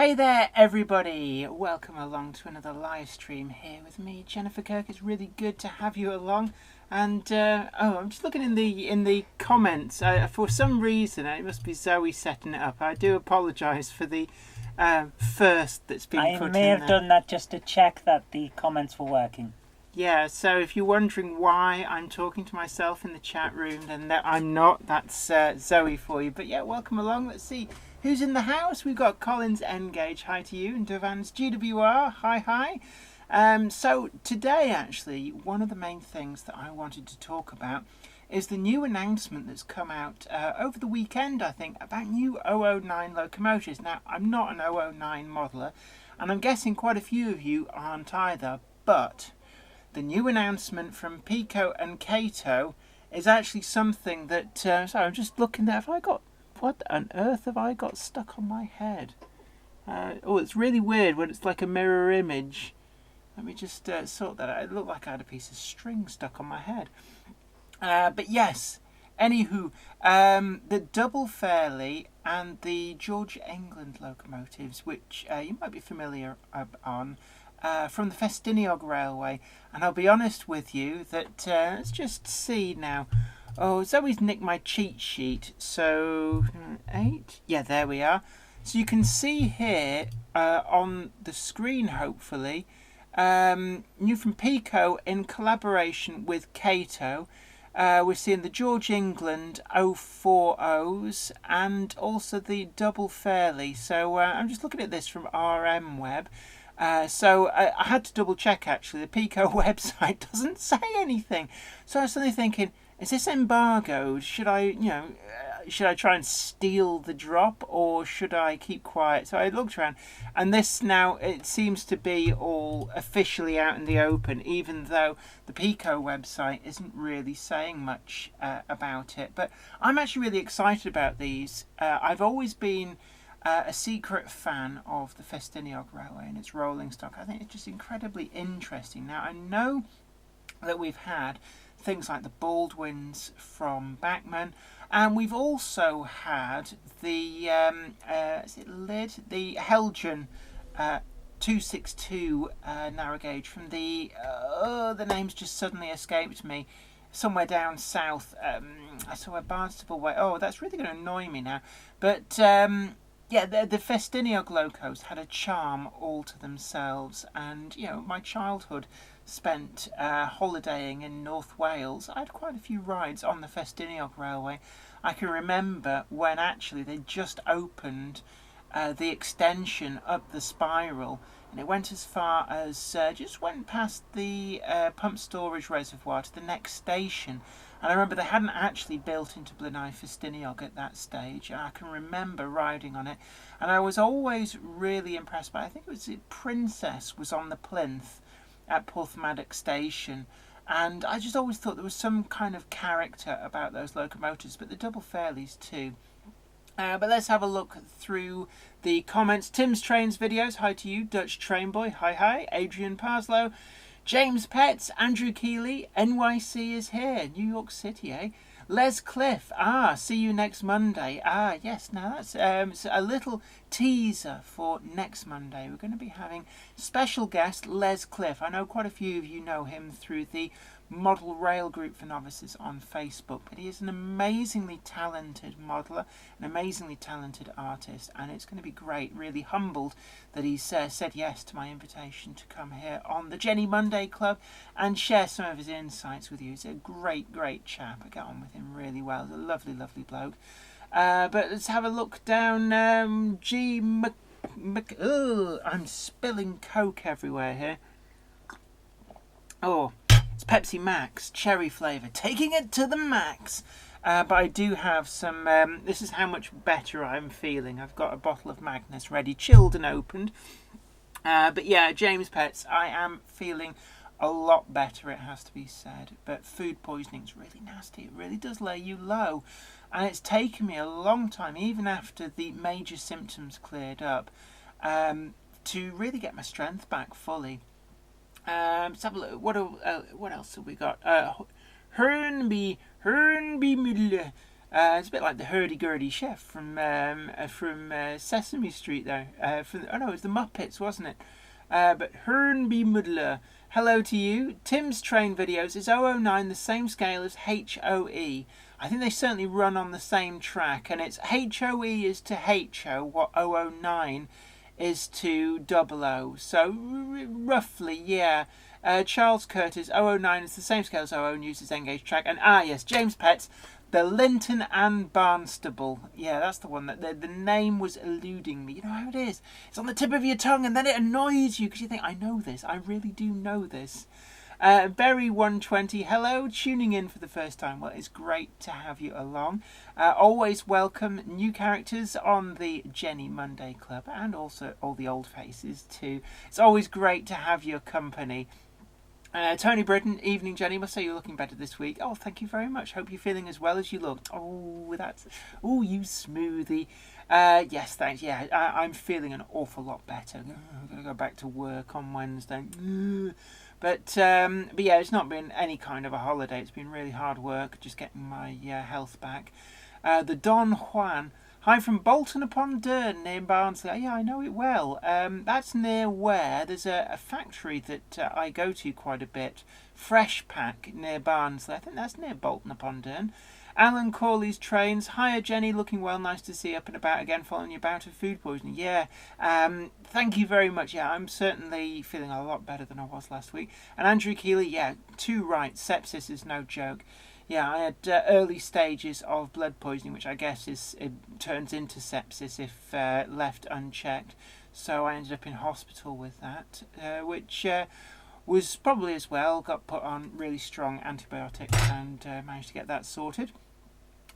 Hey there, everybody! Welcome along to another live stream here with me, Jennifer Kirk. It's really good to have you along. And I'm just looking in the comments. For some reason, it must be Zoe setting it up. I do apologise for the first that's been put in there. I may have done that just to check that the comments were working. Yeah, so if you're wondering why I'm talking to myself in the chat room, then I'm not. That's Zoe for you. But yeah, welcome along. Let's see who's in the house. We've got Collins Engage, hi to you, and Devans GWR, hi. So today, actually, one of the main things that I wanted to talk about is the new announcement that's come out over the weekend, I think, about new 009 locomotives. Now, I'm not an 009 modeler, and I'm guessing quite a few of you aren't either, but the new announcement from Peco and Kato is actually something that... sorry, I'm just looking there. What on earth have I got stuck on my head? It's really weird when it's like a mirror image. Let me just sort that out. It looked like I had a piece of string stuck on my head. But yes, anywho, the Double Fairley and the George England locomotives, which you might be familiar on, from the Festiniog Railway. And I'll be honest with you that, let's just see now. Oh, Zoe's nicked my cheat sheet. So, 8. Yeah, there we are. So you can see here on the screen, hopefully, new from Peco in collaboration with Kato. We're seeing the George England 040s and also the Double Fairley. So I'm just looking at this from RM Web. So I had to double check, actually. The Peco website doesn't say anything. So I was suddenly thinking, is this embargoed? Should I try and steal the drop, or should I keep quiet? So I looked around, and this now, it seems to be all officially out in the open, even though the Peco website isn't really saying much about it. But I'm actually really excited about these. I've always been a secret fan of the Festiniog Railway and its rolling stock. I think it's just incredibly interesting. Now, I know that we've had things like the Baldwins from Bachmann, and we've also had the the Helgen 262 narrow gauge from the name's just suddenly escaped me, somewhere down south. I saw a Barnstable way. Oh, that's really going to annoy me now. But yeah, the Festiniog locos had a charm all to themselves, and my childhood spent holidaying in North Wales. I had quite a few rides on the Festiniog Railway. I can remember when actually they just opened the extension up the spiral, and it went as far as just went past the pump storage reservoir to the next station. And I remember they hadn't actually built into Blaenau Festiniog at that stage. And I can remember riding on it, and I was always really impressed by, I think it was Princess was on the plinth at Porthmadog Station, and I just always thought there was some kind of character about those locomotives, but the Double Fairleys too. But let's have a look through the comments. Tim's Trains videos, hi to you. Dutch Train Boy, hi. Adrian Parslow, James Pets, Andrew Keeley, NYC is here, New York City, eh? Les Cliff, see you next Monday. Yes, now that's a little teaser for next Monday. We're going to be having special guest Les Cliff. I know quite a few of you know him through the Model Rail Group for Novices on Facebook, but he is an amazingly talented modeler, an amazingly talented artist, and it's going to be great. Really humbled that he's said yes to my invitation to come here on the Jenny Monday Club and share some of his insights with you. He's a great chap. I get on with him really well. He's a lovely bloke. But let's have a look down. I'm spilling Coke everywhere here. Oh, it's Pepsi Max, cherry flavour, taking it to the max. But I do have some, this is how much better I'm feeling. I've got a bottle of Magnus ready, chilled and opened. But yeah, James Pets, I am feeling a lot better, it has to be said. But food poisoning is really nasty. It really does lay you low. And it's taken me a long time, even after the major symptoms cleared up, to really get my strength back fully. Let's have a look. What else have we got? Hernby Müller. It's a bit like the hurdy-gurdy chef from Sesame Street, though. It was the Muppets, wasn't it? But Hernby Muddler, hello to you. Tim's train videos, is 009 the same scale as HOE? I think they certainly run on the same track, and it's HOE is to HO what 009 is to 00. So roughly, yeah. Charles Curtis, 009 is the same scale as 00 uses Engage track. And yes, James Petts, the Linton and Barnstable. Yeah, that's the one that the name was eluding me. You know how it is. It's on the tip of your tongue and then it annoys you because you think, I know this. I really do know this. Berry120, hello, tuning in for the first time. Well, it's great to have you along. Always welcome new characters on the Jenny Monday Club and also all the old faces too. It's always great to have your company. Tony Britton, evening Jenny, must say you're looking better this week. Oh, thank you very much. Hope you're feeling as well as you look. Oh, you smoothie. Yes, thanks. Yeah, I'm feeling an awful lot better. I'm going to go back to work on Wednesday. But yeah, it's not been any kind of a holiday. It's been really hard work, just getting my health back. The Don Juan, hi from Bolton upon Dearne near Barnsley. Oh, yeah, I know it well. That's near where there's a factory that I go to quite a bit. Fresh Pack near Barnsley. I think that's near Bolton upon Dearne. Alan Corley's trains. Hiya Jenny, looking well, nice to see you up and about again following your bout of food poisoning. Yeah, thank you very much. Yeah, I'm certainly feeling a lot better than I was last week. And Andrew Keeley, yeah, too right, sepsis is no joke. Yeah, I had early stages of blood poisoning, which I guess it turns into sepsis if left unchecked. So I ended up in hospital with that, which was probably as well, got put on really strong antibiotics and managed to get that sorted.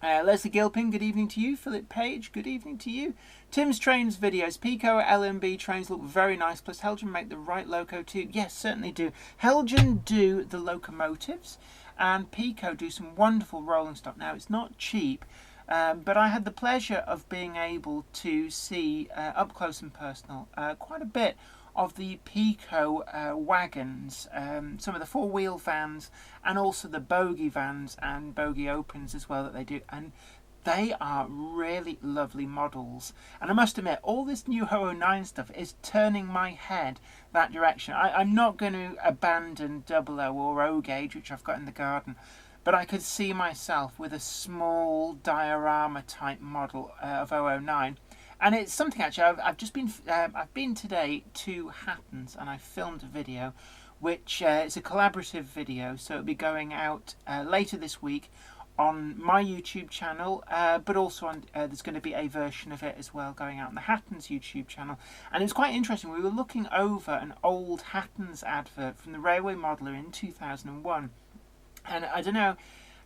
Leslie Gilpin, good evening to you. Philip Page, good evening to you. Tim's Trains videos. Peco LMB trains look very nice, plus Helgen make the right loco too. Yes, certainly do. Helgen do the locomotives, and Peco do some wonderful rolling stock. Now, it's not cheap, but I had the pleasure of being able to see up close and personal quite a bit of the Peco wagons, some of the four-wheel vans and also the bogie vans and bogie opens as well that they do, and they are really lovely models. And I must admit, all this new 009 stuff is turning my head that direction. I'm not going to abandon 00 or O gauge, which I've got in the garden, but I could see myself with a small diorama type model of 009. And it's something actually, I've been today to Hattons and I filmed a video which it's a collaborative video, so it'll be going out later this week on my YouTube channel, but also on, there's going to be a version of it as well going out on the Hattons YouTube channel. And it was quite interesting, we were looking over an old Hattons advert from the Railway Modeller in 2001, and I don't know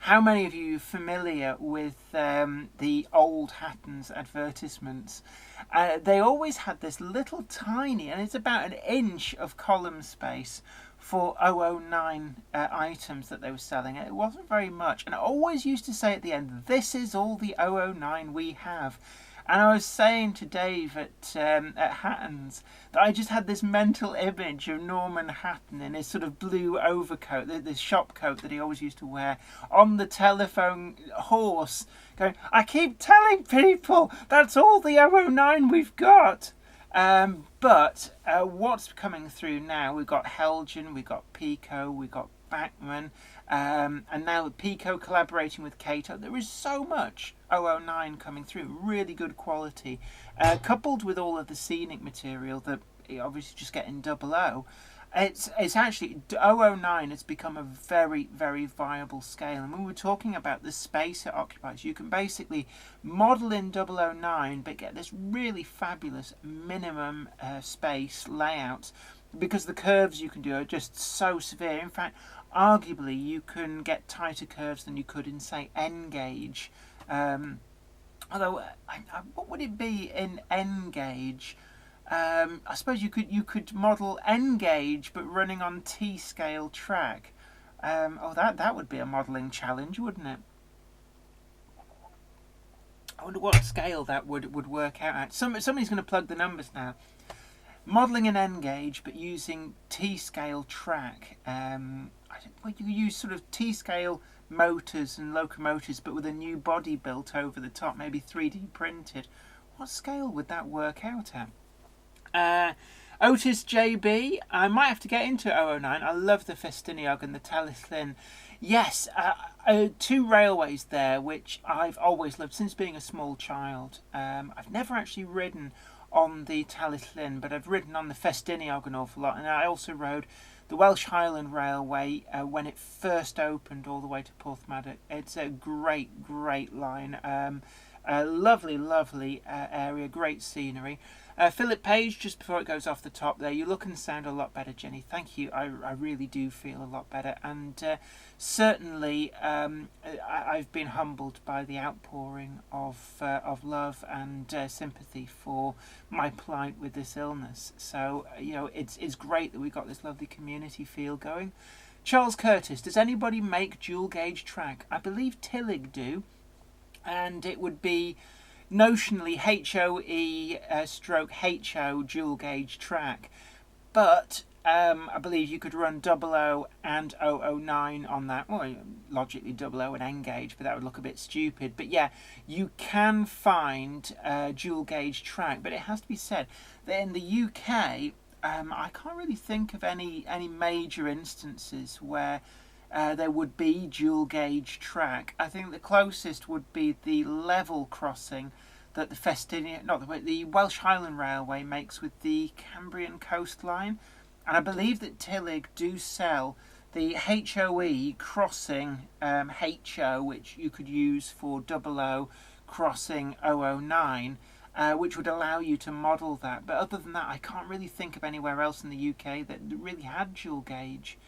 how many of you are familiar with the old Hattons advertisements? They always had this little tiny, and it's about an inch of column space for 009 items that they were selling. It wasn't very much, and I always used to say at the end, this is all the 009 we have. And I was saying to Dave at Hattons that I just had this mental image of Norman Hatton in his sort of blue overcoat, this shop coat that he always used to wear, on the telephone horse, going, I keep telling people that's all the 009 we've got. But what's coming through now, we've got Helgen, we've got Peco, we've got Bachmann, and now Peco collaborating with Cato. There is so much 009 coming through, really good quality, coupled with all of the scenic material that you obviously just get in 00. It's actually 009 has become a very, very viable scale, and when we're talking about the space it occupies, you can basically model in 009 but get this really fabulous minimum space layout, because the curves you can do are just so severe. In fact, arguably you can get tighter curves than you could in, say, N gauge. Although, what would it be in N gauge? I suppose you could model N gauge but running on T scale track. That would be a modelling challenge, wouldn't it? I wonder what scale that would work out at. Somebody's going to plug the numbers now. Modelling an N gauge but using T scale track. You use sort of T scale motors and locomotives, but with a new body built over the top, maybe 3D printed, what scale would that work out at? Otis JB, I might have to get into 009. I love the Festiniog and the Talyllyn. Yes, two railways there, which I've always loved since being a small child. I've never actually ridden on the Talyllyn, but I've ridden on the Festiniog an awful lot, and I also rode the Welsh Highland Railway when it first opened all the way to Porthmadog. It's a great, great line. A lovely, lovely area, great scenery. Philip Page, just before it goes off the top there, you look and sound a lot better, Jenny. Thank you. I really do feel a lot better. And certainly I've been humbled by the outpouring of love and sympathy for my plight with this illness. So, it's great that we've got this lovely community feel going. Charles Curtis, does anybody make dual gauge track? I believe Tillig do. And it would be notionally HOE stroke HO dual gauge track, but I believe you could run 00 and 009 on that. Well, logically 00 and N gauge, but that would look a bit stupid. But yeah, you can find dual gauge track, but it has to be said that in the UK, I can't really think of any major instances where there would be dual gauge track. I think the closest would be the level crossing that the Welsh Highland Railway makes with the Cambrian coastline, and I believe that Tillig do sell the HOE crossing HO, which you could use for 00 crossing 009. Which would allow you to model that. But other than that, I can't really think of anywhere else in the UK that really had dual gauge.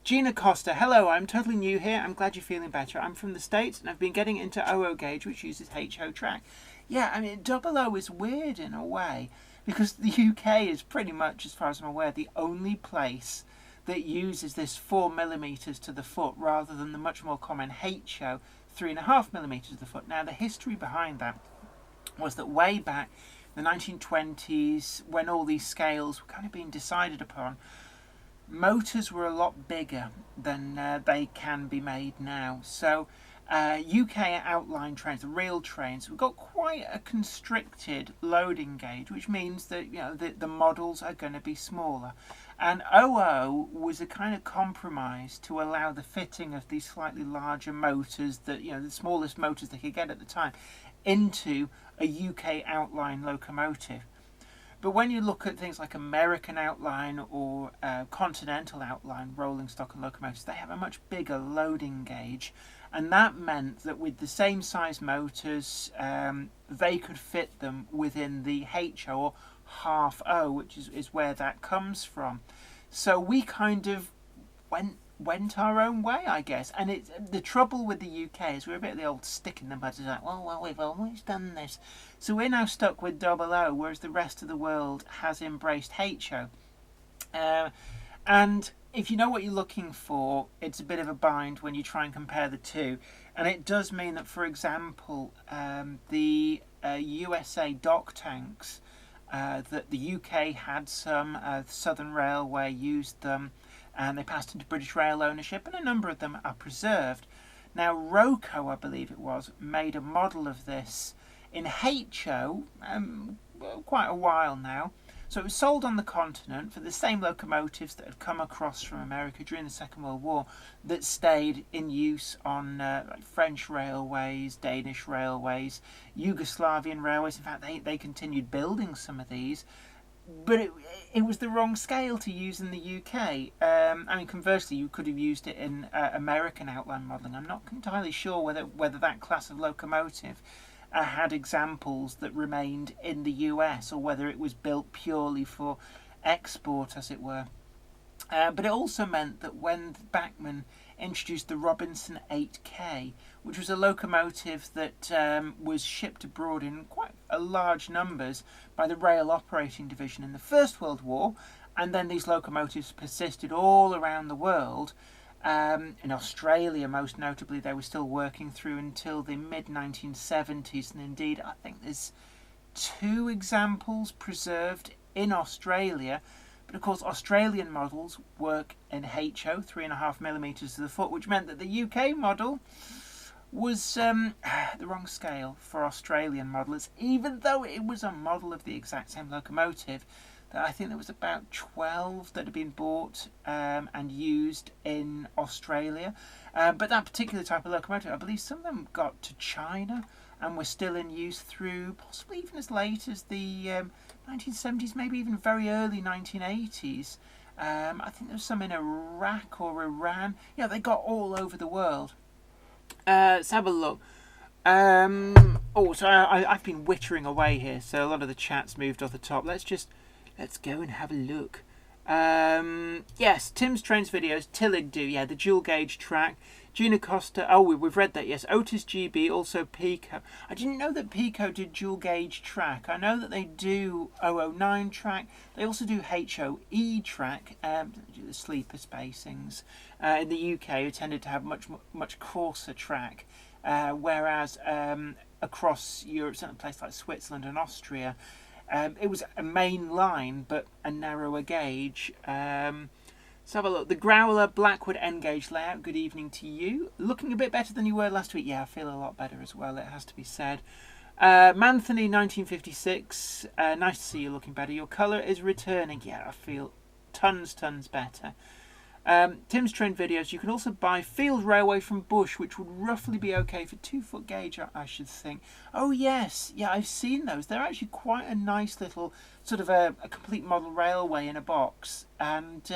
Gina Costa, hello, I'm totally new here. I'm glad you're feeling better. I'm from the States and I've been getting into 00 gauge, which uses HO track. Yeah, I mean, 00 is weird in a way because the UK is pretty much, as far as I'm aware, the only place that uses this 4mm to the foot rather than the much more common HO 3.5mm to the foot. Now, the history behind that was that way back in the 1920s, when all these scales were kind of being decided upon, motors were a lot bigger than they can be made now. So UK outline trains, the real trains, we've got quite a constricted loading gauge, which means that the models are going to be smaller. And 00 was a kind of compromise to allow the fitting of these slightly larger motors, that the smallest motors they could get at the time, into a UK outline locomotive. But when you look at things like American outline or continental outline rolling stock and locomotives, they have a much bigger loading gauge, and that meant that with the same size motors, they could fit them within the HO or half O, which is where that comes from. So we kind of went our own way, I guess. And the trouble with the UK is we're a bit of the old stick in the mud. It's like, well, we've always done this. So we're now stuck with 00, whereas the rest of the world has embraced HO. And if you know what you're looking for, it's a bit of a bind when you try and compare the two. And it does mean that, for example, the USA dock tanks, that the UK had some, Southern Railway used them, and they passed into British Rail ownership, and a number of them are preserved. Now, Roco, I believe it was, made a model of this in HO quite a while now. So it was sold on the continent for the same locomotives that had come across from America during the Second World War that stayed in use on French railways, Danish railways, Yugoslavian railways. In fact, they continued building some of these. But it was the wrong scale to use in the UK. I mean, conversely, you could have used it in American outline modelling. I'm not entirely sure whether that class of locomotive had examples that remained in the US, or whether it was built purely for export, as it were. But it also meant that when Bachmann introduced the Robinson 8K, which was a locomotive that was shipped abroad in quite large numbers by the Rail Operating Division in the First World War, and then these locomotives persisted all around the world. In Australia, most notably, they were still working through until the mid-1970s, and indeed I think there's 2 examples preserved in Australia. But of course, Australian models work in HO, 3.5mm to the foot, which meant that the UK model was the wrong scale for Australian models, even though it was a model of the exact same locomotive. I think there was about 12 that had been bought and used in Australia. But that particular type of locomotive, I believe some of them got to China and were still in use through possibly even as late as the 1970s, maybe even very early 1980s. I think there was some in Iraq or Iran. Yeah, they got all over the world. Let's have a look. So I've been wittering away here, so a lot of the chat's moved off the top. Let's go and have a look. Yes, Tim's Trains videos, Tillig do, yeah, the dual gauge track. Gina Costa, we've read that, yes. Otis GB, also Peco. I didn't know that Peco did dual gauge track. I know that they do 009 track. They also do HOE track, do the sleeper spacings. In the UK, it tended to have much coarser track, whereas across Europe, certain places like Switzerland and Austria, it was a main line, but a narrower gauge. Let's have a look. The Growler Blackwood N-gauge layout. Good evening to you. Looking a bit better than you were last week. Yeah, I feel a lot better as well, it has to be said. Manthony 1956. Nice to see you looking better. Your colour is returning. Yeah, I feel tons better. Tim's Train videos. You can also buy Field Railway from Bush, which would roughly be okay for 2-foot gauge, I should think. Oh yes, yeah, I've seen those. They're actually quite a nice little sort of a complete model railway in a box, and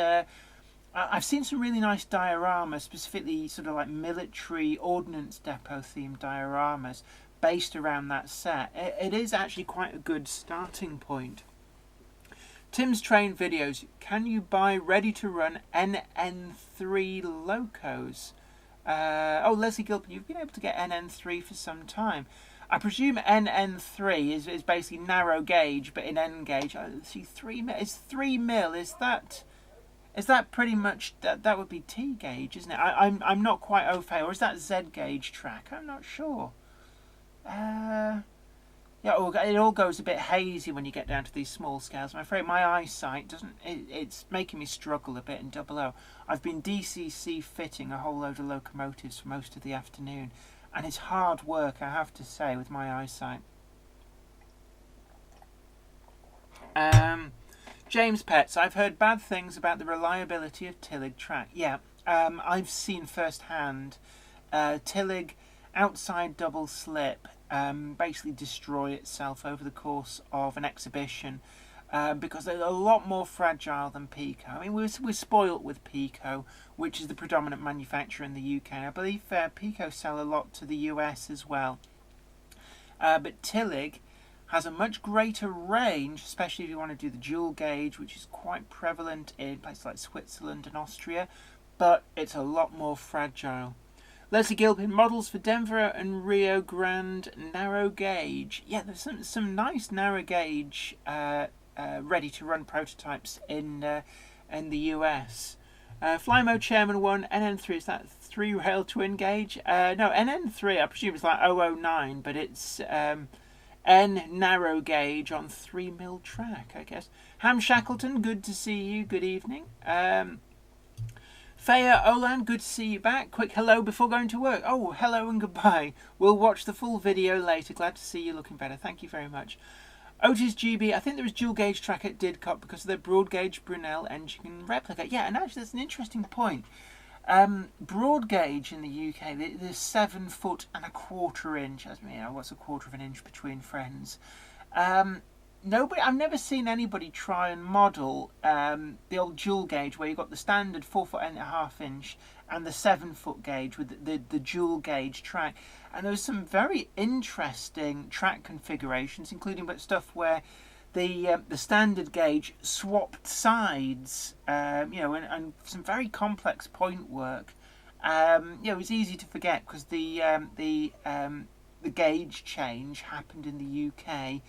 I've seen some really nice dioramas, specifically sort of like military ordnance depot themed dioramas based around that set. It is actually quite a good starting point. Tim's Train videos. Can you buy ready-to-run NN3 Locos? Leslie Gilpin, you've been able to get NN3 for some time. I presume NN3 is basically narrow gauge, but in N gauge. I see 3 mil. Is 3 mil? Is that pretty much that would be T gauge, isn't it? I'm not quite au fait. Or is that Z gauge track? I'm not sure. Yeah, it all goes a bit hazy when you get down to these small scales. I'm afraid my eyesight it's making me struggle a bit in 00. I've been DCC fitting a whole load of locomotives for most of the afternoon, and it's hard work, I have to say, with my eyesight. James Petts, I've heard bad things about the reliability of Tillig track. Yeah, I've seen firsthand Tillig outside double slip basically destroy itself over the course of an exhibition because they're a lot more fragile than Peco. I mean, we're spoilt with Peco, which is the predominant manufacturer in the UK. I believe Peco sell a lot to the US as well. But Tillig has a much greater range, especially if you want to do the dual gauge, which is quite prevalent in places like Switzerland and Austria, but it's a lot more fragile. Leslie Gilpin, models for Denver and Rio Grande narrow gauge. Yeah, there's some nice narrow gauge ready-to-run prototypes in the US. Flymo Chairman 1, NN3, is that 3-rail twin gauge? No, NN3, I presume it's like 009, but it's N narrow gauge on 3 mil track, I guess. Ham Shackleton, good to see you. Good evening. Faya Olan, good to see you back. Quick hello before going to work. Oh, hello and goodbye. We'll watch the full video later. Glad to see you looking better. Thank you very much. Otis GB, I think there was dual gauge track at Didcot because of their broad gauge Brunel engine replica. Yeah, and actually that's an interesting point. Broad gauge in the UK, there's 7 foot and a quarter inch. What's a quarter of an inch between friends? I've never seen anybody try and model the old dual gauge where you've got the standard 4.5 inch and the 7 foot gauge with the dual gauge track. And there was some very interesting track configurations, including stuff where the standard gauge swapped sides, and some very complex point work. It was easy to forget because the gauge change happened in the UK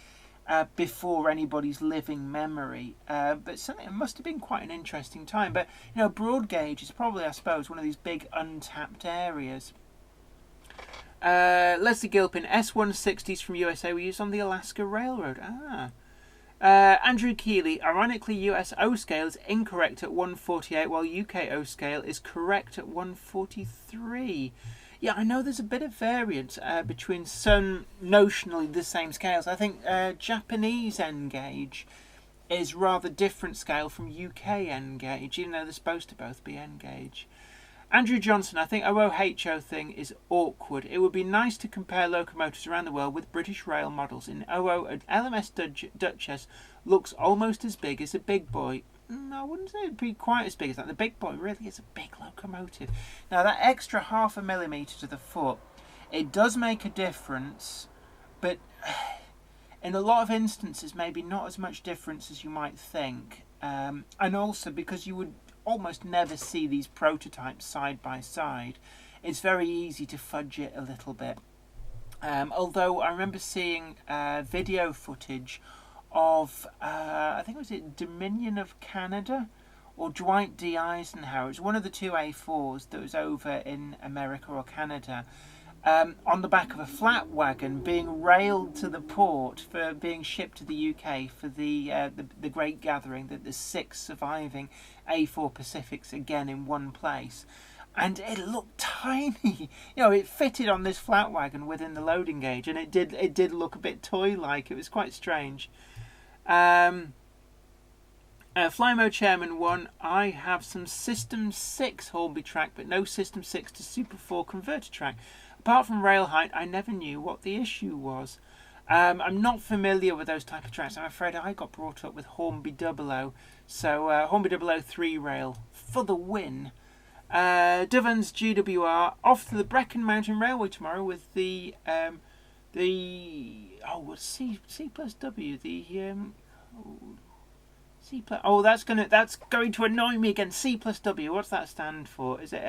before anybody's living memory. But certainly it must have been quite an interesting time. But broad gauge is probably, I suppose, one of these big untapped areas. Leslie Gilpin, S160s from USA were used on the Alaska Railroad. Andrew Keeley, ironically, US O scale is incorrect at 148, while UK O scale is correct at 143. Yeah, I know there's a bit of variance between some notionally the same scales. I think Japanese N gauge is rather different scale from UK N gauge, even though they're supposed to both be N gauge. Andrew Johnson, I think OOHO thing is awkward. It would be nice to compare locomotives around the world with British rail models. In OO, an LMS Duchess looks almost as big as a big boy. I wouldn't say it'd be quite as big as that. The big boy really is a big locomotive. Now, that extra 0.5 millimetre to the foot, it does make a difference, but in a lot of instances, maybe not as much difference as you might think. And also because you would almost never see these prototypes side by side, it's very easy to fudge it a little bit. Although I remember seeing video footage of I think it was Dominion of Canada or Dwight D. Eisenhower. It was one of the two A4s that was over in America or Canada, on the back of a flat wagon being railed to the port for being shipped to the UK for the great gathering, that there's 6 surviving A4 Pacifics again in one place. And it looked tiny. It fitted on this flat wagon within the loading gauge, and it did look a bit toy-like. It was quite strange. Fly Mode Chairman 1, I have some System 6 Hornby track, but no System 6 to Super 4 converter track. Apart from rail height, I never knew what the issue was. I'm not familiar with those type of tracks. I'm afraid I got brought up with Hornby 00. So Hornby 003 rail for the win. Dovens GWR off to the Brecon Mountain Railway tomorrow with the C plus W, C plus. Oh, that's going to annoy me again. C plus W. What's that stand for? Is it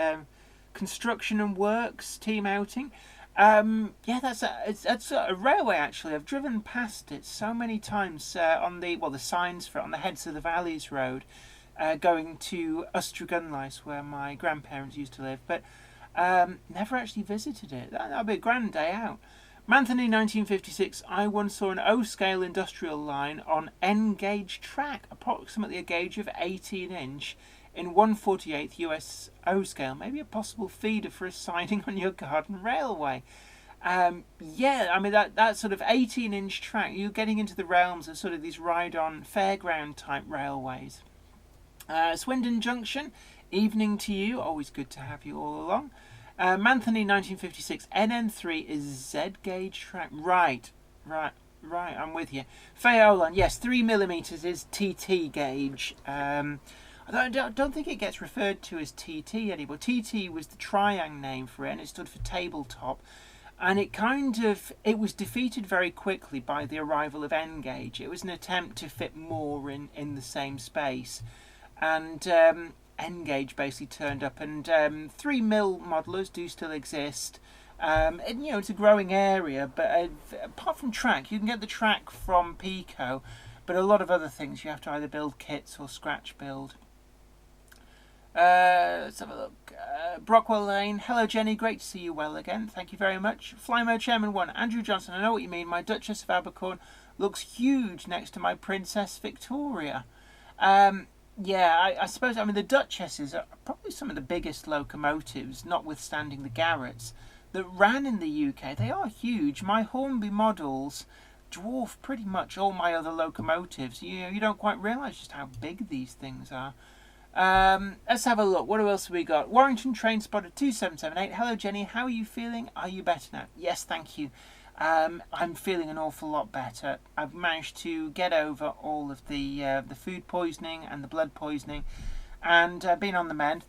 Construction and Works team outing? Yeah, that's a railway actually. I've driven past it so many times on the signs for it on the Heads of the Valleys road, going to Ustragunlice where my grandparents used to live, but never actually visited it. That'd be a grand day out. Mountaineer 1956, I once saw an O-scale industrial line on N-gauge track, approximately a gauge of 18-inch, in 1/48 US O-scale. Maybe a possible feeder for a siding on your garden railway. Yeah, I mean, that sort of 18-inch track, you're getting into the realms of sort of these ride-on fairground-type railways. Swindon Junction, evening to you. Always good to have you all along. Mantheney 1956, NN3 is Z-gauge track. Right, I'm with you. Fayolan, yes, 3mm is TT gauge. I don't think it gets referred to as TT anymore. TT was the triang name for it, and it stood for tabletop. And it was defeated very quickly by the arrival of N-gauge. It was an attempt to fit more in the same space. And N-gauge basically turned up, and 3mm modelers do still exist. It's a growing area, but apart from track, you can get the track from Peco, but a lot of other things you have to either build kits or scratch build. Let's have a look. Brockwell Lane, hello Jenny, great to see you well again. Thank you very much. Flymo Chairman 1, Andrew Johnson, I know what you mean. My Duchess of Abercorn looks huge next to my Princess Victoria. Yeah, I suppose, the Duchesses are probably some of the biggest locomotives, notwithstanding the Garretts, that ran in the UK. They are huge. My Hornby models dwarf pretty much all my other locomotives. You don't quite realise just how big these things are. Let's have a look. What else have we got? Warrington Train Spotter 2778. Hello Jenny, how are you feeling? Are you better now? Yes, thank you. I'm feeling an awful lot better. I've managed to get over all of the food poisoning and the blood poisoning, and been on the mend.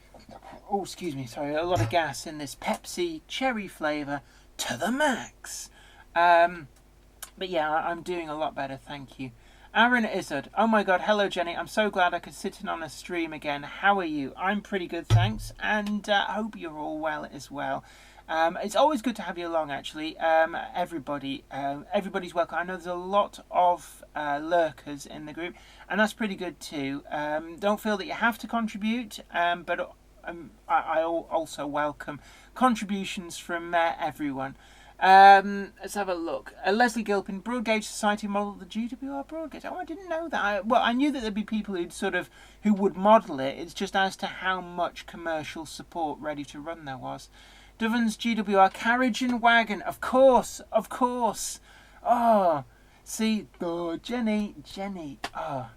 Oh, excuse me, sorry, a lot of gas in this Pepsi cherry flavour to the max. But yeah, I'm doing a lot better, thank you. Aaron Izzard, oh my god, hello Jenny, I'm so glad I could sit in on a stream again. How are you? I'm pretty good, thanks, and I hope you're all well as well. It's always good to have you along, actually. Everybody's welcome. I know there's a lot of lurkers in the group, and that's pretty good too. Don't feel that you have to contribute, but I also welcome contributions from everyone. Let's have a look. Leslie Gilpin, Broad Gauge Society model the GWR Broad Gauge. Oh, I didn't know that. I knew that there'd be people who would model it. It's just as to how much commercial support ready to run there was. Dovens GWR Carriage and Wagon. Of course. Oh, see, Jenny. Oh,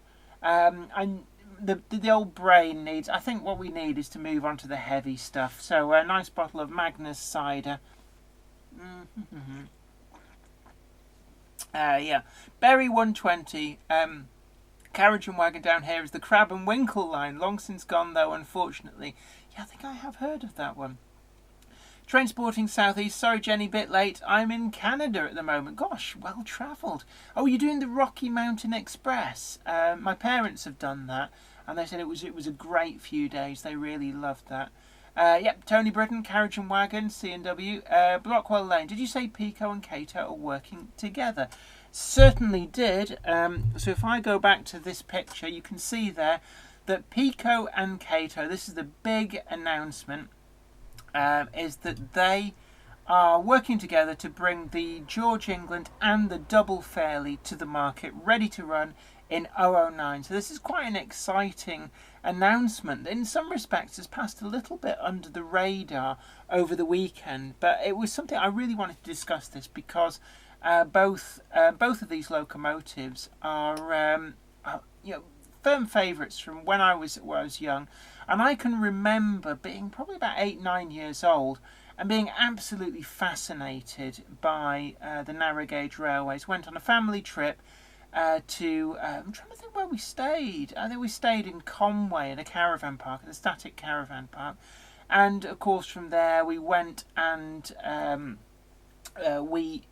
the old brain needs. I think what we need is to move on to the heavy stuff. So a nice bottle of Magnus cider. Yeah, Berry 120. Carriage and Wagon down here is the Crab and Winkle line. Long since gone though, unfortunately. Yeah, I think I have heard of that one. Trainsporting Southeast. Sorry, Jenny, bit late. I'm in Canada at the moment. Gosh, well travelled. Oh, you're doing the Rocky Mountain Express. My parents have done that, and they said it was a great few days. They really loved that. Yep, Tony Britton, Carriage and Wagon, C&W. Blockwell Lane. Did you say Peco and Cato are working together? Certainly did. So if I go back to this picture, you can see there that Peco and Cato, this is the big announcement, is that they are working together to bring the George England and the Double Fairley to the market, ready to run in 2009. So this is quite an exciting announcement. In some respects, has passed a little bit under the radar over the weekend, but it was something I really wanted to discuss this because both of these locomotives are firm favourites from when I was young, and I can remember being probably about 8-9 years old and being absolutely fascinated by the narrow gauge railways. Went on a family trip to I'm trying to think where we stayed. I think we stayed in Conway in a caravan park, at a static caravan park, and of course from there we went and we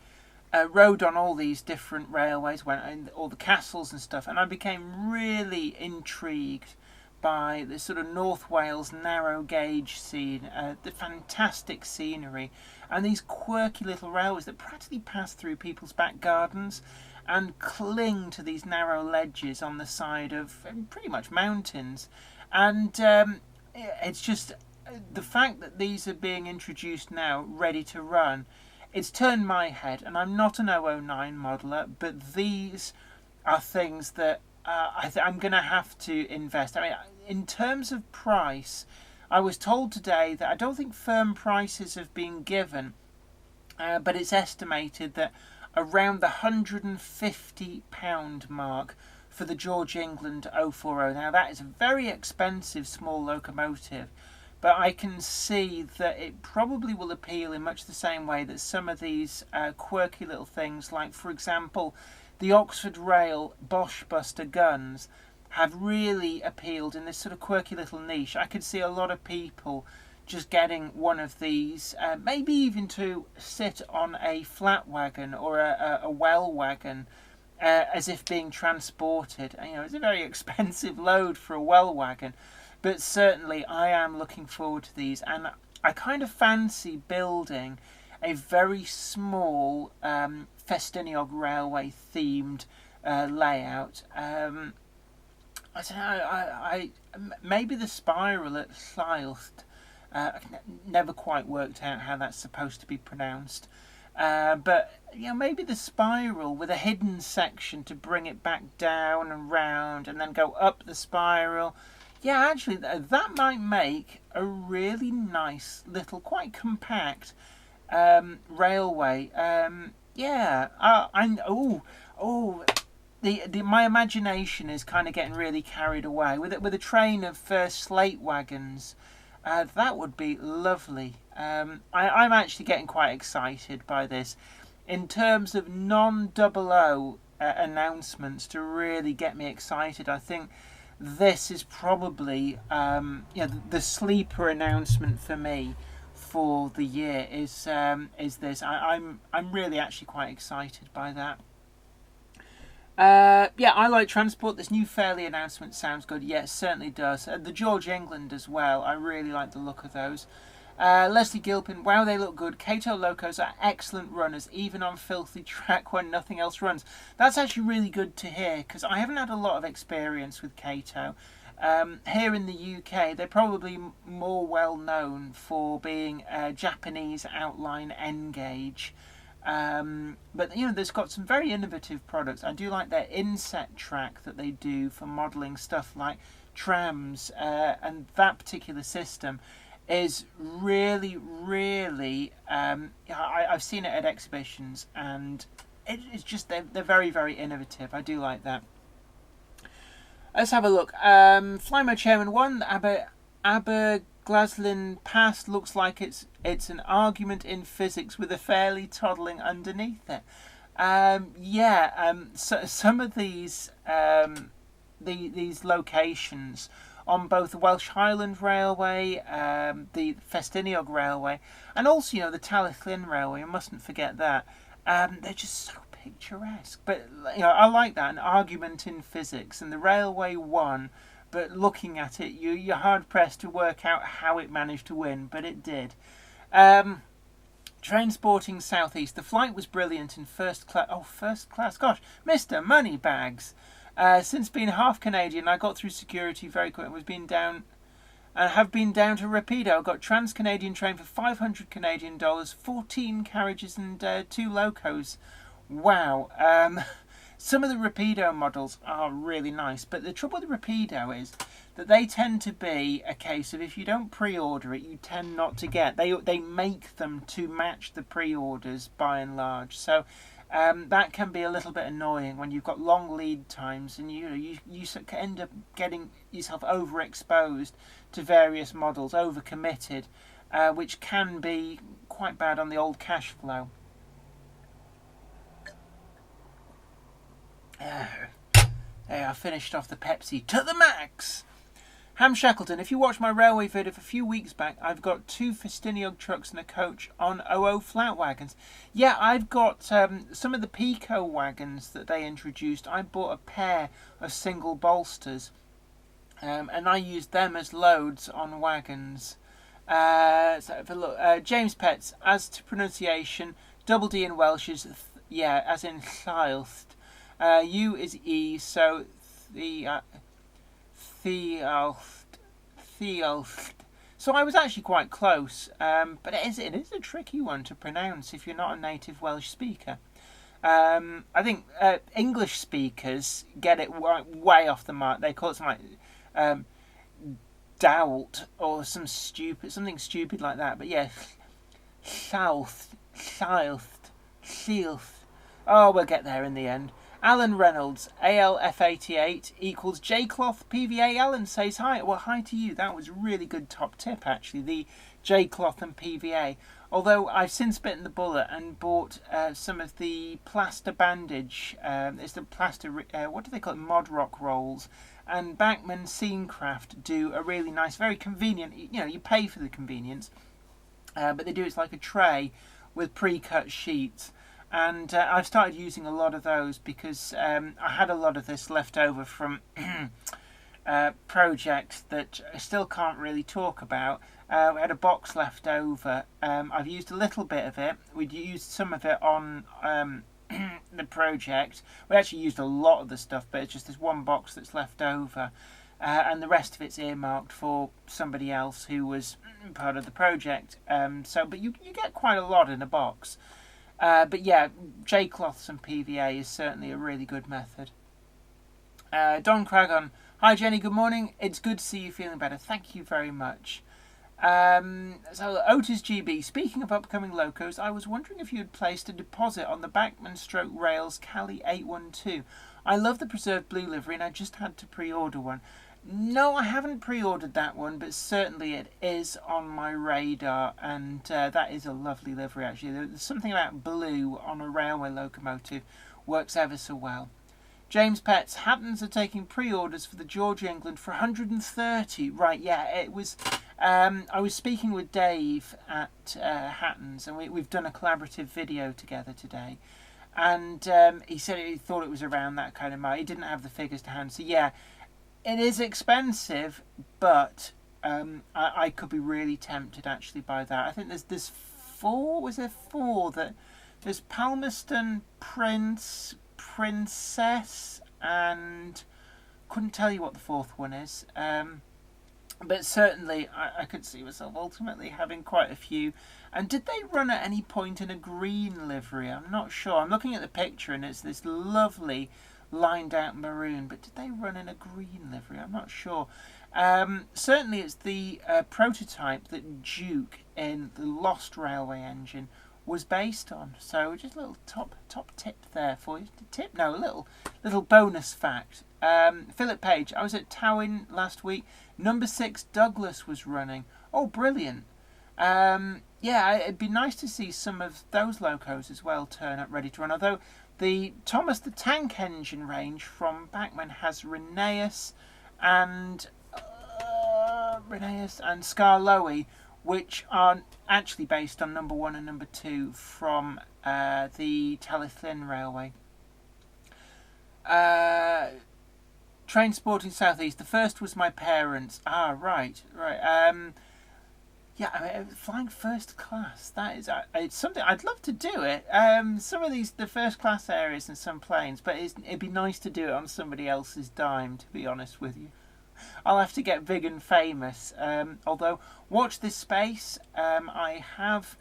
rode on all these different railways, went in all the castles and stuff, and I became really intrigued by the sort of North Wales narrow gauge scene, the fantastic scenery, and these quirky little railways that practically pass through people's back gardens and cling to these narrow ledges on the side of pretty much mountains. And it's just the fact that these are being introduced now, ready to run, it's turned my head. And I'm not an 009 modeler, but these are things that I'm going to have to invest. I mean, in terms of price, I was told today that I don't think firm prices have been given, but it's estimated that around the £150 mark for the George England 040. Now that is a very expensive small locomotive, but I can see that it probably will appeal in much the same way that some of these quirky little things, like for example the Oxford Rail Bosch Buster guns, have really appealed in this sort of quirky little niche. I could see a lot of people just getting one of these, maybe even to sit on a flat wagon or a well wagon, as if being transported. You know, it's a very expensive load for a well wagon, but certainly I am looking forward to these, and I kind of fancy building a very small Festiniog Railway themed layout. I don't know. Maybe the spiral at Llyth. I've never quite worked out how that's supposed to be pronounced. But you know, maybe the spiral with a hidden section to bring it back down and round, and then go up the spiral. Yeah, actually, that might make a really nice little, quite compact railway. My imagination is kind of getting really carried away with a train of slate wagons. That would be lovely. I'm actually getting quite excited by this. In terms of non-00 announcements to really get me excited, I think this is probably the sleeper announcement for me for the year is this. I'm really actually quite excited by that. I like transport. This new Fairley announcement sounds good. Yes, certainly does. The George England as well. I really like the look of those. Leslie Gilpin, wow, they look good. Cato Locos are excellent runners, even on filthy track when nothing else runs. That's actually really good to hear, because I haven't had a lot of experience with Cato. Here in the UK, they're probably more well known for being a Japanese outline N gauge. But there's got some very innovative products. I do like their inset track that they do for modelling stuff like trams, and that particular system is really, really. I've seen it at exhibitions, and it's just they're very, very innovative. I do like that. Let's have a look. Flymo Chairman 1, Aberglaslyn Pass looks like it's an argument in physics with a fairly toddling underneath it. So some of these locations on both the Welsh Highland Railway, the Festiniog Railway, and also the Talyllyn Railway. I mustn't forget that. They're just so picturesque. But I like that, an argument in physics, and the railway won. But looking at it, you're hard pressed to work out how it managed to win, but it did. Train Sporting Southeast. The flight was brilliant in first class. Oh, first class. Gosh, Mr. Moneybags. Since being half Canadian, I got through security very quick and have been down to Rapido. I got Trans-Canadian train for $500 Canadian, 14 carriages and 2 locos. Wow. Some of the Rapido models are really nice, but the trouble with the Rapido is that they tend to be a case of if you don't pre-order it, you tend not to get. They make them to match the pre-orders by and large. So that can be a little bit annoying when you've got long lead times, and you end up getting yourself overexposed to various models, overcommitted, which can be quite bad on the old cash flow. There, I finished off the Pepsi to the max. Ham Shackleton, if you watched my railway video a few weeks back, I've got 2 Festiniog trucks and a coach on OO flat wagons. Yeah, I've got some of the Peco wagons that they introduced. I bought a pair of single bolsters, and I used them as loads on wagons. So have a look. James Petts, as to pronunciation, double D in Welsh is as in Llyllst. U is E, so Thealth. So I was actually quite close, but it is a tricky one to pronounce if you're not a native Welsh speaker. I think English speakers get it way off the mark. They call it something like Dowlt or something stupid like that. But yeah, Llyllst. Oh, we'll get there in the end. Alan Reynolds, ALF88 equals J-Cloth PVA. Alan says hi. Well, hi to you. That was a really good top tip, actually, the J-Cloth and PVA. Although I've since bitten the bullet and bought some of the plaster bandage. It's the plaster, what do they call it? Mod Rock rolls. And Bachmann Scenecraft do a really nice, very convenient, you pay for the convenience. But they do it's like a tray with pre-cut sheets. And I've started using a lot of those because I had a lot of this left over from projects that I still can't really talk about. We had a box left over. I've used a little bit of it. We'd used some of it on the project. We actually used a lot of the stuff, but it's just this one box that's left over. And the rest of it's earmarked for somebody else who was part of the project. But you get quite a lot in a box. But yeah, J-cloths and PVA is certainly a really good method. Don Cragon, hi Jenny, good morning. It's good to see you feeling better. Thank you very much. So Otis GB, speaking of upcoming locos, I was wondering if you had placed a deposit on the Bachmann Stroke Rails Cali 812. I love the preserved blue livery and I just had to pre-order one. No, I haven't pre-ordered that one, but certainly it is on my radar, and that is a lovely livery actually. There's something about blue on a railway locomotive works ever so well. James Petts, Hattons are taking pre-orders for the George England for 130. Right, yeah, it was. I was speaking with Dave at Hattons, and we've done a collaborative video together today. And he said he thought it was around that kind of money. He didn't have the figures to hand, so yeah. It is expensive, but I could be really tempted actually by that. I think there's 4. Was there 4 that there's Palmerston, Princess, and couldn't tell you what the 4th one is. But certainly, I could see myself ultimately having quite a few. And did they run at any point in a green livery? I'm not sure. I'm looking at the picture and it's this lovely lined out maroon. But did they run in a green livery? I'm not sure. Certainly, it's the prototype that Duke in the Lost Railway engine was based on. So just a little top tip there for you. Tip? No, a little bonus fact. Philip Page, I was at Towin last week. Number 6 Douglas was running. Oh, brilliant. Yeah, it'd be nice to see some of those locos as well turn up ready to run. Although the Thomas the Tank Engine range from Bachmann has Rheneas and Skarloey, which are actually based on number 1 and number 2 from the Talyllyn Railway. Train Sporting Southeast. The first was my parents. Right. Yeah, I mean, flying first class. That is, it's something I'd love to do it. Some of the first class areas and some planes, but it'd be nice to do it on somebody else's dime. To be honest with you, I'll have to get big and famous. Although, watch this space. I have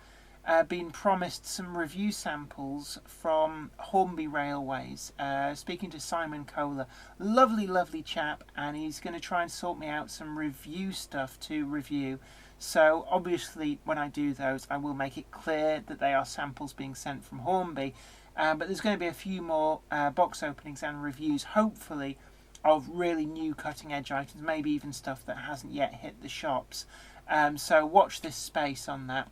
been promised some review samples from Hornby Railways. Speaking to Simon Kohler, lovely chap, and he's going to try and sort me out some review stuff to review. So obviously, when I do those, I will make it clear that they are samples being sent from Hornby. But there's going to be a few more box openings and reviews, hopefully, of really new cutting edge items, maybe even stuff that hasn't yet hit the shops. So watch this space on that.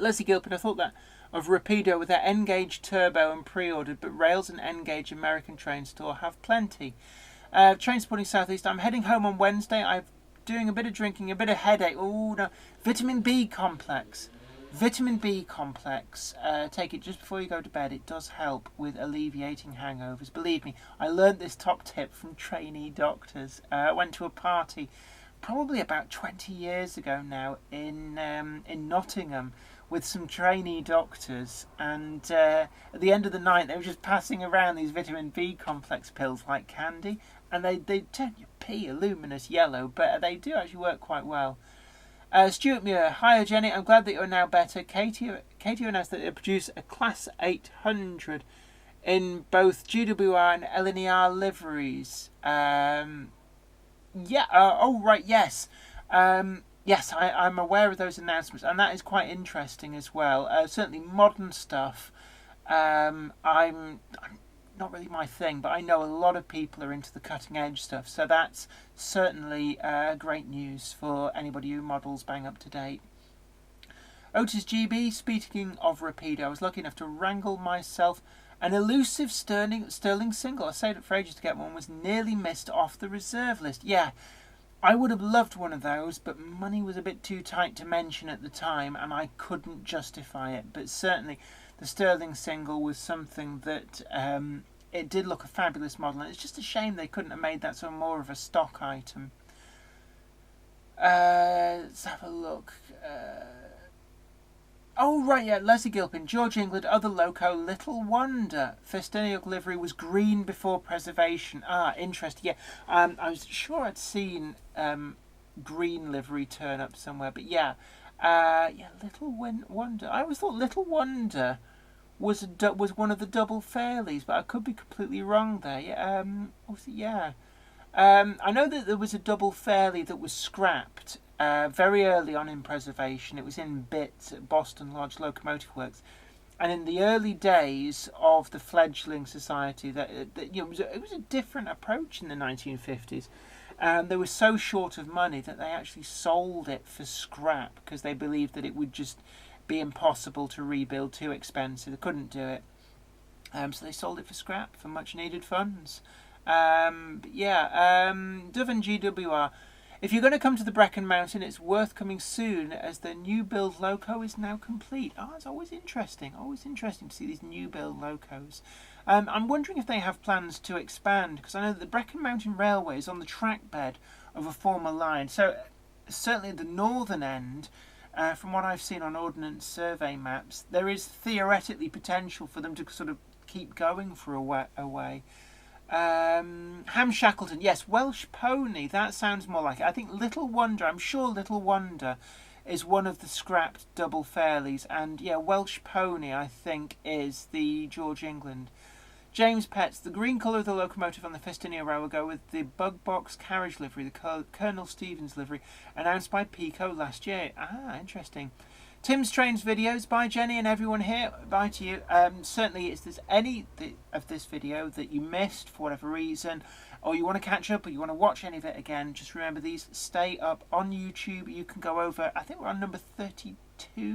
Leslie Gilpin, I thought that of Rapido with their N-Gauge Turbo and pre-ordered, but Rails and N-Gauge American Train Store have plenty. Train Sporting Southeast, I'm heading home on Wednesday. I'm doing a bit of drinking, a bit of headache. Oh no, vitamin B complex. Take it just before you go to bed. It does help with alleviating hangovers. Believe me, I learned this top tip from trainee doctors. I went to a party probably about 20 years ago now in Nottingham with some trainee doctors, and at the end of the night they were just passing around these vitamin B complex pills like candy, and they turn your pee a luminous yellow, but they do actually work quite well. Stuart Muir, hi Jenny, I'm glad that you're now better. Katie announced that they produce a Class 800 in both GWR and LNER liveries. Yes. Yes, I'm aware of those announcements, and that is quite interesting as well. Certainly modern stuff, I'm not really my thing, but I know a lot of people are into the cutting edge stuff, so that's certainly great news for anybody who models bang up to date. Otis GB, speaking of Rapido, I was lucky enough to wrangle myself an elusive Sterling single. I saved it for ages to get one, was nearly missed off the reserve list. Yeah, I would have loved one of those, but money was a bit too tight to mention at the time, and I couldn't justify it. But certainly, the Sterling single was something that it did look a fabulous model, and it's just a shame they couldn't have made that sort of more of a stock item. Let's have a look. Leslie Gilpin, George England, other loco, little wonder. Festiniog livery was green before preservation. Interesting. Yeah, I was sure I'd seen green livery turn up somewhere, but Little Wonder. I always thought Little Wonder was one of the double fairlies, but I could be completely wrong there. I know that there was a double fairlie that was scrapped very early on in preservation. It was in bits at Boston Lodge Locomotive Works, and in the early days of the fledgling society, it was a different approach in the 1950s. They were so short of money that they actually sold it for scrap because they believed that it would just be impossible to rebuild, too expensive. They couldn't do it, so they sold it for scrap for much needed funds. Dove and GWR. If you're going to come to the Brecon Mountain, it's worth coming soon, as the new build loco is now complete. It's always interesting to see these new build locos. I'm wondering if they have plans to expand, because I know that the Brecon Mountain Railway is on the track bed of a former line. So certainly at the northern end, from what I've seen on Ordnance Survey maps, there is theoretically potential for them to sort of keep going for a way. Ham Shackleton, yes, Welsh Pony, that sounds more like it. I think Little Wonder, I'm sure Little Wonder is one of the scrapped double fairlies, and yeah, Welsh Pony, I think, is the George England. James Petts, the green colour of the locomotive on the Festinia Rail will go with the bug box carriage livery, the Colonel Stevens livery, announced by Peco last year. Ah, interesting. Tim's Trains videos. Bye, Jenny, and everyone here. Bye to you. Certainly, if there's any of this video that you missed for whatever reason, or you want to catch up, or you want to watch any of it again, just remember these stay up on YouTube. You can go over, I think we're on number 32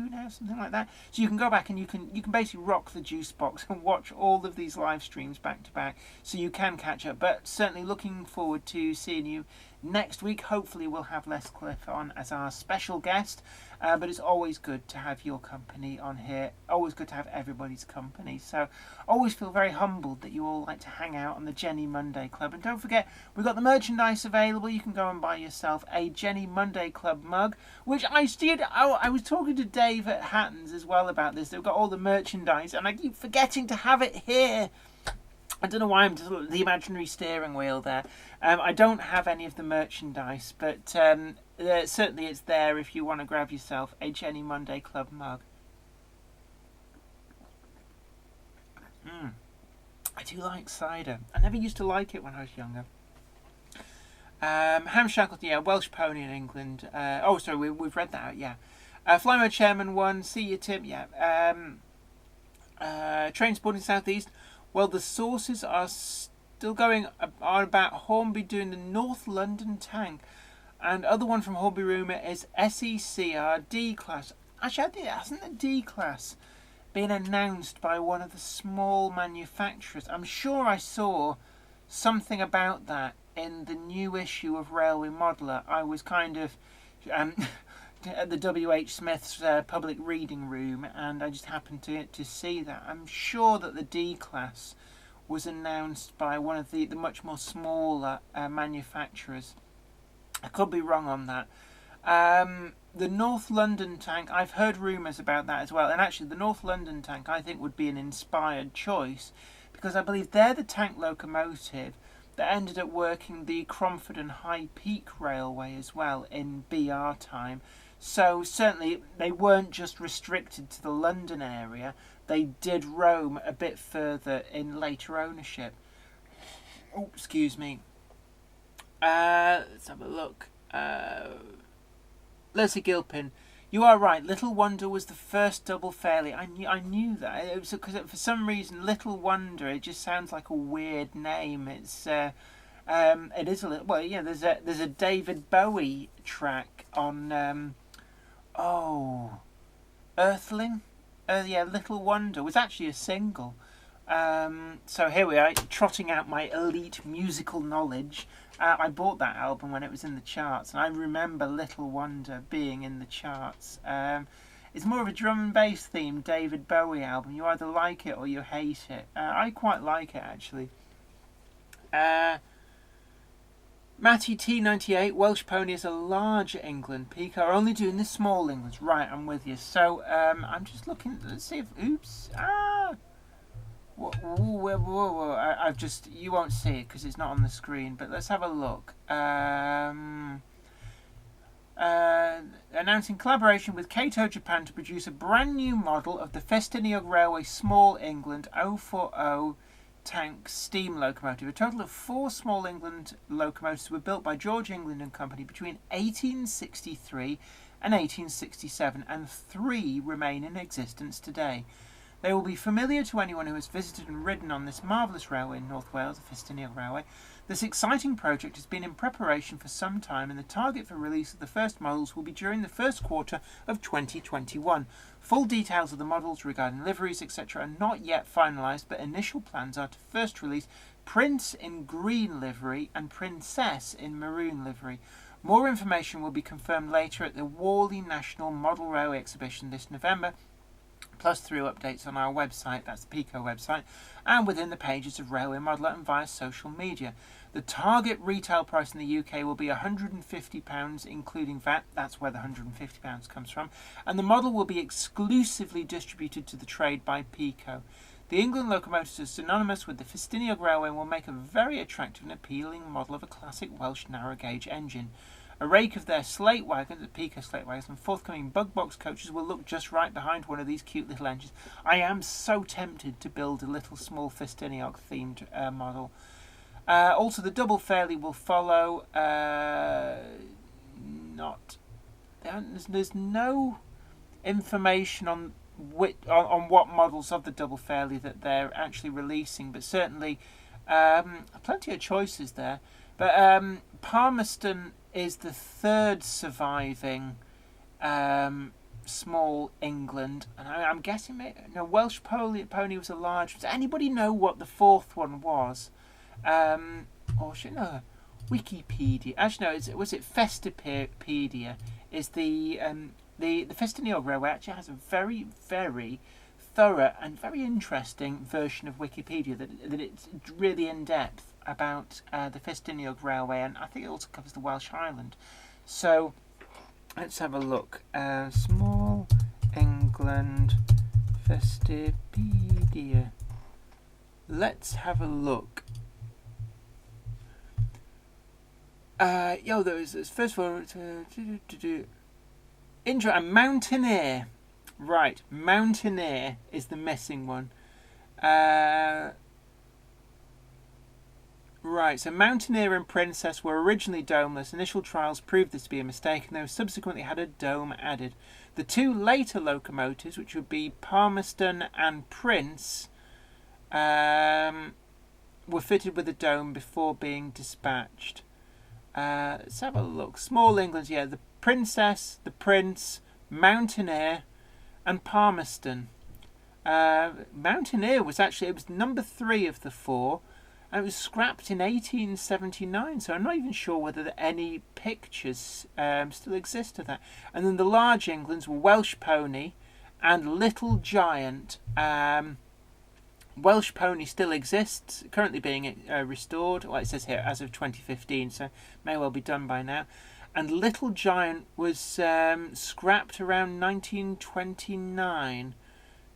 now, something like that. So you can go back and you can basically rock the juice box and watch all of these live streams back to back, so you can catch up. But certainly looking forward to seeing you next week. Hopefully we'll have Les Cliff on as our special guest. But it's always good to have your company on here. Always good to have everybody's company. So always feel very humbled that you all like to hang out on the Jenny Monday Club. And don't forget, we've got the merchandise available. You can go and buy yourself a Jenny Monday Club mug, which I did. I was talking to Dave at Hatton's as well about this. They've got all the merchandise, and I keep forgetting to have it here. I don't know why I'm just the imaginary steering wheel there. I don't have any of the merchandise, but certainly it's there if you want to grab yourself a Jenny Monday Club mug. I do like cider. I never used to like it when I was younger. Ham Shackleton, yeah, Welsh Pony in England. Oh, sorry, we've read that out, yeah. Fly Mode Chairman 1, see you, Tim, yeah. Train Sporting South East. Well, the sources are still going on about Hornby doing the North London tank. And other one from Hornby Rumour is SECR D-Class. Actually, I think hasn't the D-Class been announced by one of the small manufacturers? I'm sure I saw something about that in the new issue of Railway Modeller. I was kind of at the W.H. Smith's public reading room, and I just happened to see that. I'm sure that the D-Class was announced by one of the much more smaller manufacturers. I could be wrong on that. The North London tank, I've heard rumours about that as well. And actually, the North London tank, I think, would be an inspired choice, because I believe they're the tank locomotive that ended up working the Cromford and High Peak Railway as well in BR time. So certainly they weren't just restricted to the London area. They did roam a bit further in later ownership. Oh, excuse me. Let's have a look. Leslie Gilpin, you are right. Little Wonder was the first double fairly. I knew that. It was because for some reason Little Wonder, it just sounds like a weird name. It's it is a little. Well, yeah. There's a David Bowie track on Earthling. Yeah, Little Wonder was actually a single. So here we are, trotting out my elite musical knowledge. I bought that album when it was in the charts, and I remember Little Wonder being in the charts. It's more of a drum and bass themed David Bowie album. You either like it or you hate it. I quite like it, actually. Matty T98, Welsh Pony is a larger England. Peco are only doing the small Englands. Right, I'm with you. So I'm just looking. Let's see if. Oops. Whoa. I've just. You won't see it because it's not on the screen. But let's have a look. Announcing collaboration with Kato Japan to produce a brand new model of the Festiniog Railway Small England 040 tank steam locomotive. A total of 4 Small England locomotives were built by George England and Company between 1863 and 1867, and 3 remain in existence today. They will be familiar to anyone who has visited and ridden on this marvellous railway in North Wales, the Festiniog Railway. This exciting project has been in preparation for some time, and the target for release of the first models will be during the first quarter of 2021. Full details of the models regarding liveries, etc. are not yet finalised, but initial plans are to first release Prince in green livery and Princess in maroon livery. More information will be confirmed later at the Worley National Model Railway Exhibition this November, plus through updates on our website, that's the Peco website, and within the pages of Railway Modeller and via social media. The target retail price in the UK will be £150, including VAT. That's where the £150 comes from. And the model will be exclusively distributed to the trade by Peco. The England locomotives are synonymous with the Festiniog Railway and will make a very attractive and appealing model of a classic Welsh narrow gauge engine. A rake of their slate wagons, the Peco slate wagons, and forthcoming bug box coaches will look just right behind one of these cute little engines. I am so tempted to build a little small Festiniog themed model. Also, the double fairly will follow. There's no information on what models of the double fairly that they're actually releasing, but certainly plenty of choices there. But Palmerston is the third surviving small England, and I'm guessing Welsh pony was a large. Does anybody know what the fourth one was? Or should know? Wikipedia. Actually, no. Was it Festipedia? Is the Festiniog Railway actually has a very, very thorough and very interesting version of Wikipedia that it's really in depth about the Festiniog Railway, and I think it also covers the Welsh Highland. So let's have a look. Small England Festipedia. Let's have a look. There was first of all intro and Mountaineer. Right, Mountaineer is the missing one. Right, so Mountaineer and Princess were originally domeless. Initial trials proved this to be a mistake, and they subsequently had a dome added. The two later locomotives, which would be Palmerston and Prince, were fitted with a dome before being dispatched. Let's have a look. Small England, the Princess, the Prince, Mountaineer, and Palmerston. Mountaineer was number 3 of the 4. And it was scrapped in 1879, so I'm not even sure whether any pictures still exist of that. And then the large Englands were Welsh Pony and Little Giant. Welsh Pony still exists, currently being restored. Well, it says here as of 2015, so may well be done by now. And Little Giant was scrapped around 1929.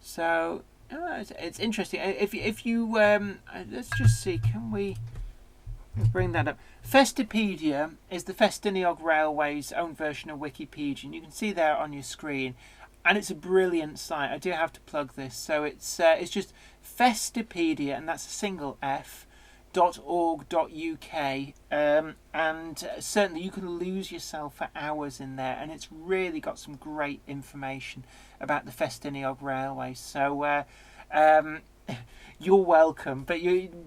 So it's interesting. If you let's just see, can we bring that up? Festipedia is the Festiniog Railway's own version of Wikipedia, and you can see there on your screen. And it's a brilliant site. I do have to plug this. So it's just Festipedia, and that's a single F. .org.uk, and certainly you can lose yourself for hours in there, and it's really got some great information about the Festiniog Railway. So you're welcome, but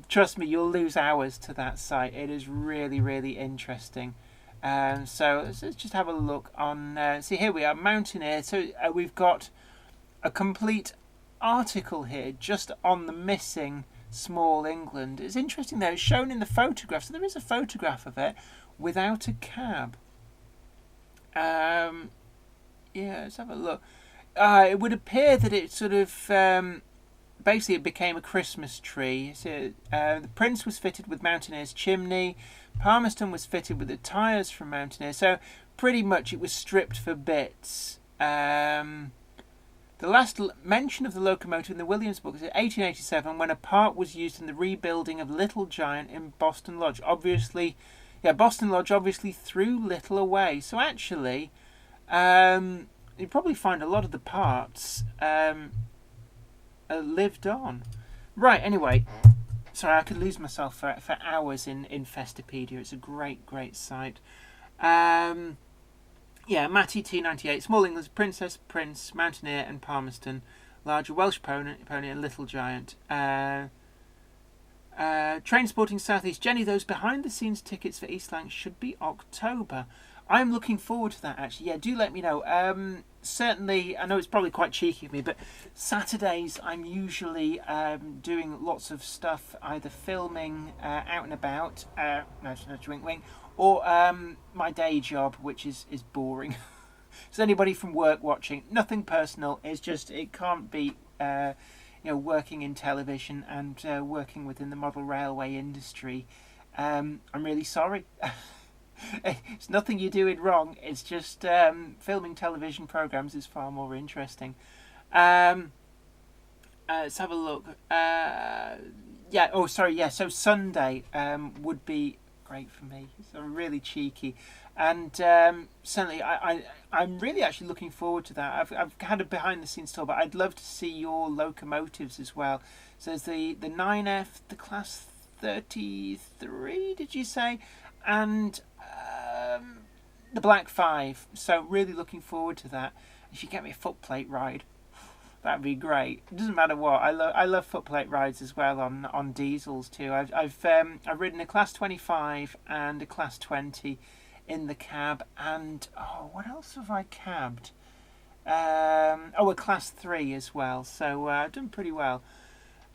trust me, you'll lose hours to that site. It is really, really interesting. So let's just have a look on. See, here we are, Mountaineer. So we've got a complete article here just on the missing Small England. It's interesting though, it's shown in the photograph, so there is a photograph of it without a cab. Let's have a look. It would appear that it sort of basically it became a Christmas tree. So the Prince was fitted with Mountaineer's chimney. Palmerston was fitted with the tyres from Mountaineer. So pretty much it was stripped for bits. The last mention of the locomotive in the Williams book is in 1887, when a part was used in the rebuilding of Little Giant in Boston Lodge. Boston Lodge obviously threw Little away. So actually, you probably find a lot of the parts lived on. Right, anyway. Sorry, I could lose myself for hours in Festipedia. It's a great, great site. Matty T98, Small England's Princess, Prince, Mountaineer and Palmerston, larger Welsh Pony and Little Giant. Train Sporting South East. Jenny, those behind the scenes tickets for East Lancs should be October. I'm looking forward to that actually. Yeah, do let me know. Certainly, I know it's probably quite cheeky of me, but Saturdays I'm usually doing lots of stuff, either filming out and about, wink wink, or my day job, which is boring. Is anybody from work watching? Nothing personal. It's just it can't be working in television and working within the model railway industry. I'm really sorry. It's nothing you're doing wrong. It's just filming television programs is far more interesting. Let's have a look. Yeah. Oh, sorry. Yeah. So Sunday would be great for me. So really cheeky, and certainly I'm really actually looking forward to that. I've had a behind the scenes tour, but I'd love to see your locomotives as well. So there's the 9F, the Class 33. Did you say? And the Black 5. So really looking forward to that. If you get me a footplate ride, that'd be great. It doesn't matter what. I love footplate rides as well on diesels too. I've ridden a Class 25 and a Class 20 in the cab, and what else have I cabbed? A Class 3 as well. So I've done pretty well.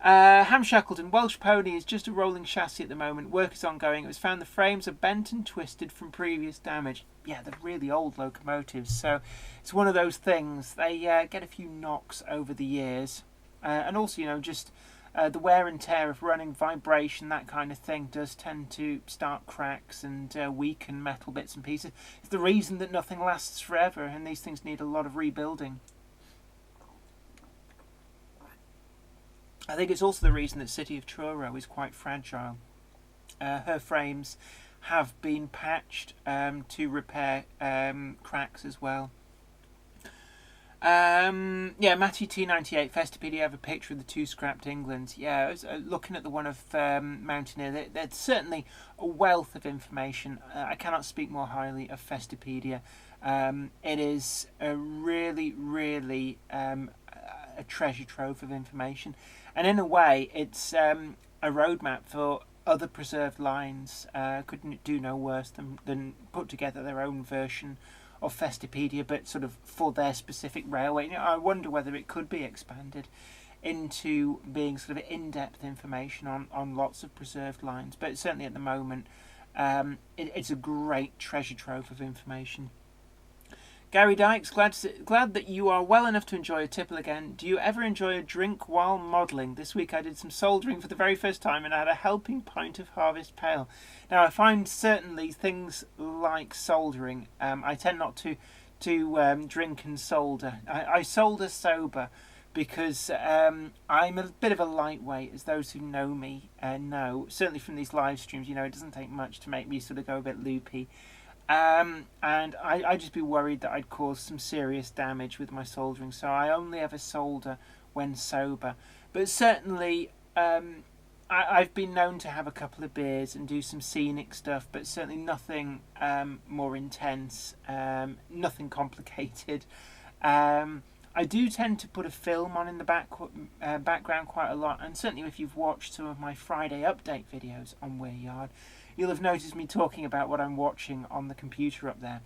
Ham Shackleton, Welsh Pony is just a rolling chassis at the moment. Work is ongoing. It was found the frames are bent and twisted from previous damage. Yeah, they're really old locomotives, so it's one of those things. They get a few knocks over the years, and also, just the wear and tear of running, vibration, that kind of thing does tend to start cracks and weaken metal bits and pieces. It's the reason that nothing lasts forever, and these things need a lot of rebuilding. I think it's also the reason that City of Truro is quite fragile. Her frames have been patched to repair cracks as well. Matty T98, Festipedia, have a picture of the two scrapped Englands. Yeah, I was looking at the one of Mountaineer. There's certainly a wealth of information. I cannot speak more highly of Festipedia. It is a really, really a treasure trove of information. And in a way, it's a roadmap for other preserved lines. Couldn't do no worse than put together their own version of Festipedia, but sort of for their specific railway. I wonder whether it could be expanded into being sort of in-depth information on lots of preserved lines. But certainly at the moment, it's a great treasure trove of information. Gary Dykes, glad that you are well enough to enjoy a tipple again. Do you ever enjoy a drink while modelling? This week I did some soldering for the very first time and I had a helping pint of Harvest Pale. Now I find certainly things like soldering, I tend not to drink and solder. I solder sober because I'm a bit of a lightweight, as those who know me know. Certainly from these live streams, it doesn't take much to make me sort of go a bit loopy. And I'd just be worried that I'd cause some serious damage with my soldering, so I only ever solder when sober. But certainly, I've been known to have a couple of beers and do some scenic stuff, but certainly nothing more intense, nothing complicated. I do tend to put a film on in the background quite a lot, and certainly if you've watched some of my Friday update videos on Weir Yard, you'll have noticed me talking about what I'm watching on the computer up there.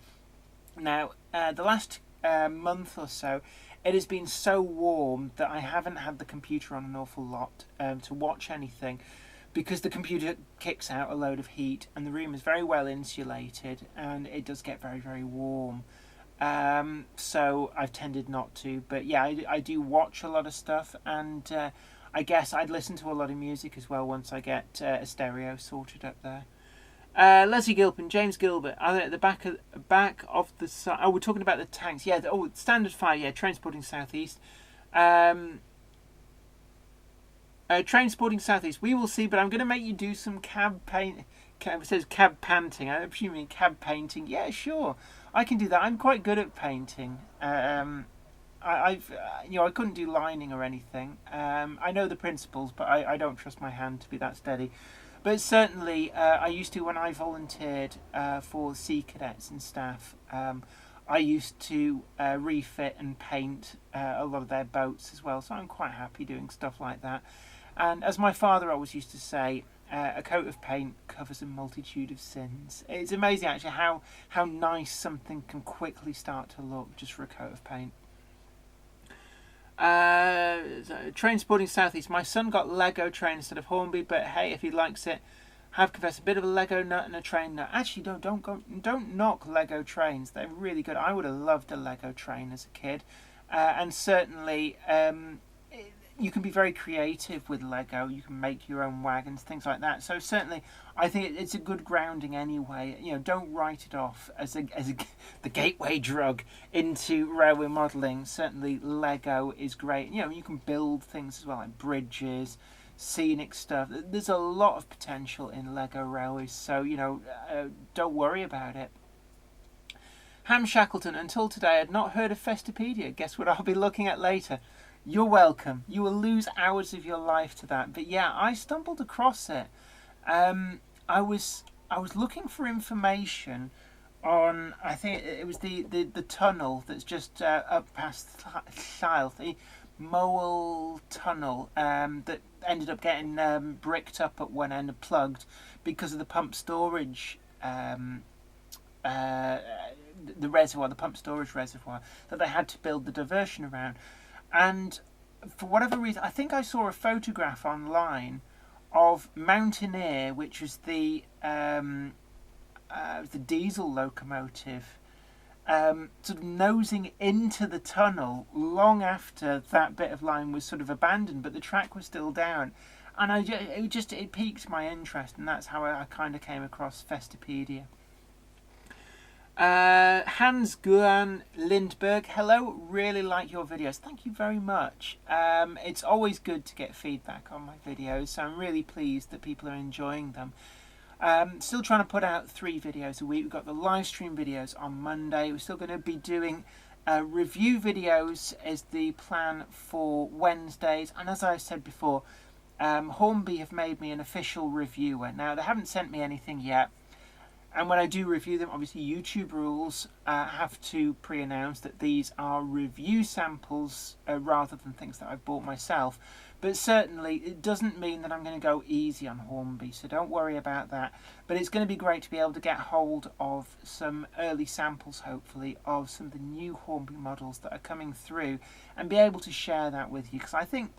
Now, the last month or so, it has been so warm that I haven't had the computer on an awful lot to watch anything, because the computer kicks out a load of heat and the room is very well insulated and it does get very, very warm. So I've tended not to. But yeah, I do watch a lot of stuff, and I guess I'd listen to a lot of music as well once I get a stereo sorted up there. Leslie Gilpin, James Gilbert, are they at the back of the side? Oh, we're talking about the tanks. Yeah, Standard 5, yeah, Transporting Southeast. Transporting Southeast, we will see, but I'm going to make you do some cab paint. It says cab panting. I presume you mean cab painting. Yeah, sure, I can do that. I'm quite good at painting. I couldn't do lining or anything. I know the principles, but I don't trust my hand to be that steady. But certainly, I used to, when I volunteered for Sea Cadets and staff, I used to refit and paint a lot of their boats as well. So I'm quite happy doing stuff like that. And as my father always used to say, a coat of paint covers a multitude of sins. It's amazing actually how nice something can quickly start to look just for a coat of paint. Transporting Southeast. My son got Lego train instead of Hornby, but hey, if he likes it, have confessed a bit of a Lego nut and a train nut. Actually, don't knock Lego trains. They're really good. I would have loved a Lego train as a kid, and certainly, you can be very creative with Lego. You can make your own wagons, things like that. So certainly, I think it's a good grounding anyway. Don't write it off as the gateway drug into railway modelling. Certainly, Lego is great. You can build things as well, like bridges, scenic stuff. There's a lot of potential in Lego railways. So don't worry about it. Ham Shackleton, until today, I had not heard of Festipedia. Guess what I'll be looking at later? You're welcome. You will lose hours of your life to that. But yeah, I stumbled across it. I was looking for information on, I think it was the tunnel that's just up past Llyll, the Mowell Tunnel, that ended up getting bricked up at one end and plugged because of the pump storage, the reservoir, the pump storage reservoir, that they had to build the diversion around. And for whatever reason, I think I saw a photograph online of Mountaineer, which was the diesel locomotive, sort of nosing into the tunnel long after that bit of line was sort of abandoned, but the track was still down. And it piqued my interest, and that's how I kind of came across Festipedia. Hans Guan Lindberg, hello, really like your videos. Thank you very much. It's always good to get feedback on my videos, so I'm really pleased that people are enjoying them. Still trying to put out 3 videos a week. We've got the live stream videos on Monday. We're still going to be doing review videos as the plan for Wednesdays, and as I said before, Hornby have made me an official reviewer. Now, they haven't sent me anything yet. And when I do review them, obviously YouTube rules have to pre-announce that these are review samples rather than things that I've bought myself. But certainly it doesn't mean that I'm going to go easy on Hornby, so don't worry about that. But it's going to be great to be able to get hold of some early samples, hopefully, of some of the new Hornby models that are coming through and be able to share that with you. Because I think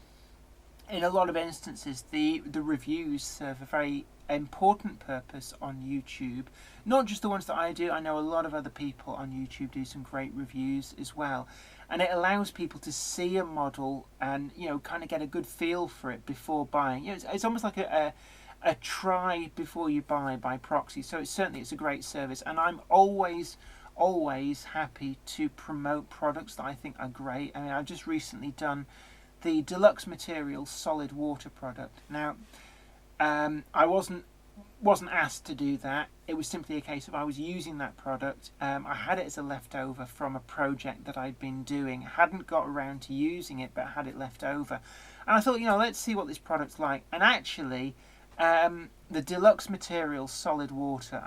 in a lot of instances the reviews serve a very important purpose on YouTube. Not just the ones that I do. I know a lot of other people on YouTube do some great reviews as well, and it allows people to see a model and kind of get a good feel for it before buying. It's almost like a try before you buy by proxy. So it's a great service, and I'm always happy to promote products that I think are great. I mean, I've just recently done the Deluxe Materials solid water product. Now, I wasn't asked to do that. It was simply a case of I was using that product. I had it as a leftover from a project that I'd been doing. Hadn't got around to using it, but had it left over. And I thought, let's see what this product's like. And actually, the Deluxe Materials solid water,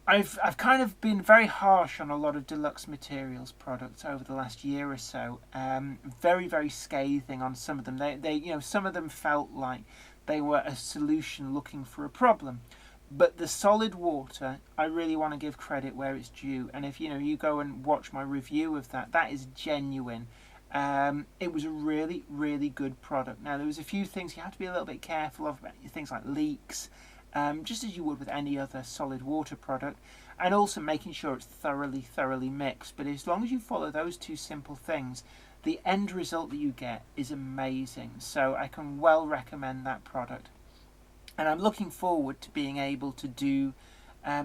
I've kind of been very harsh on a lot of Deluxe Materials products over the last year or so. Very, very scathing on some of them. They some of them felt like they were a solution looking for a problem. But the solid water, I really want to give credit where it's due. And if you go and watch my review of that, that is genuine. It was a really, really good product. Now, there was a few things you have to be a little bit careful of, things like leaks. Just as you would with any other solid water product, and also making sure it's thoroughly mixed. But as long as you follow those 2 simple things, the end result that you get is amazing. So I can well recommend that product, and I'm looking forward to being able to do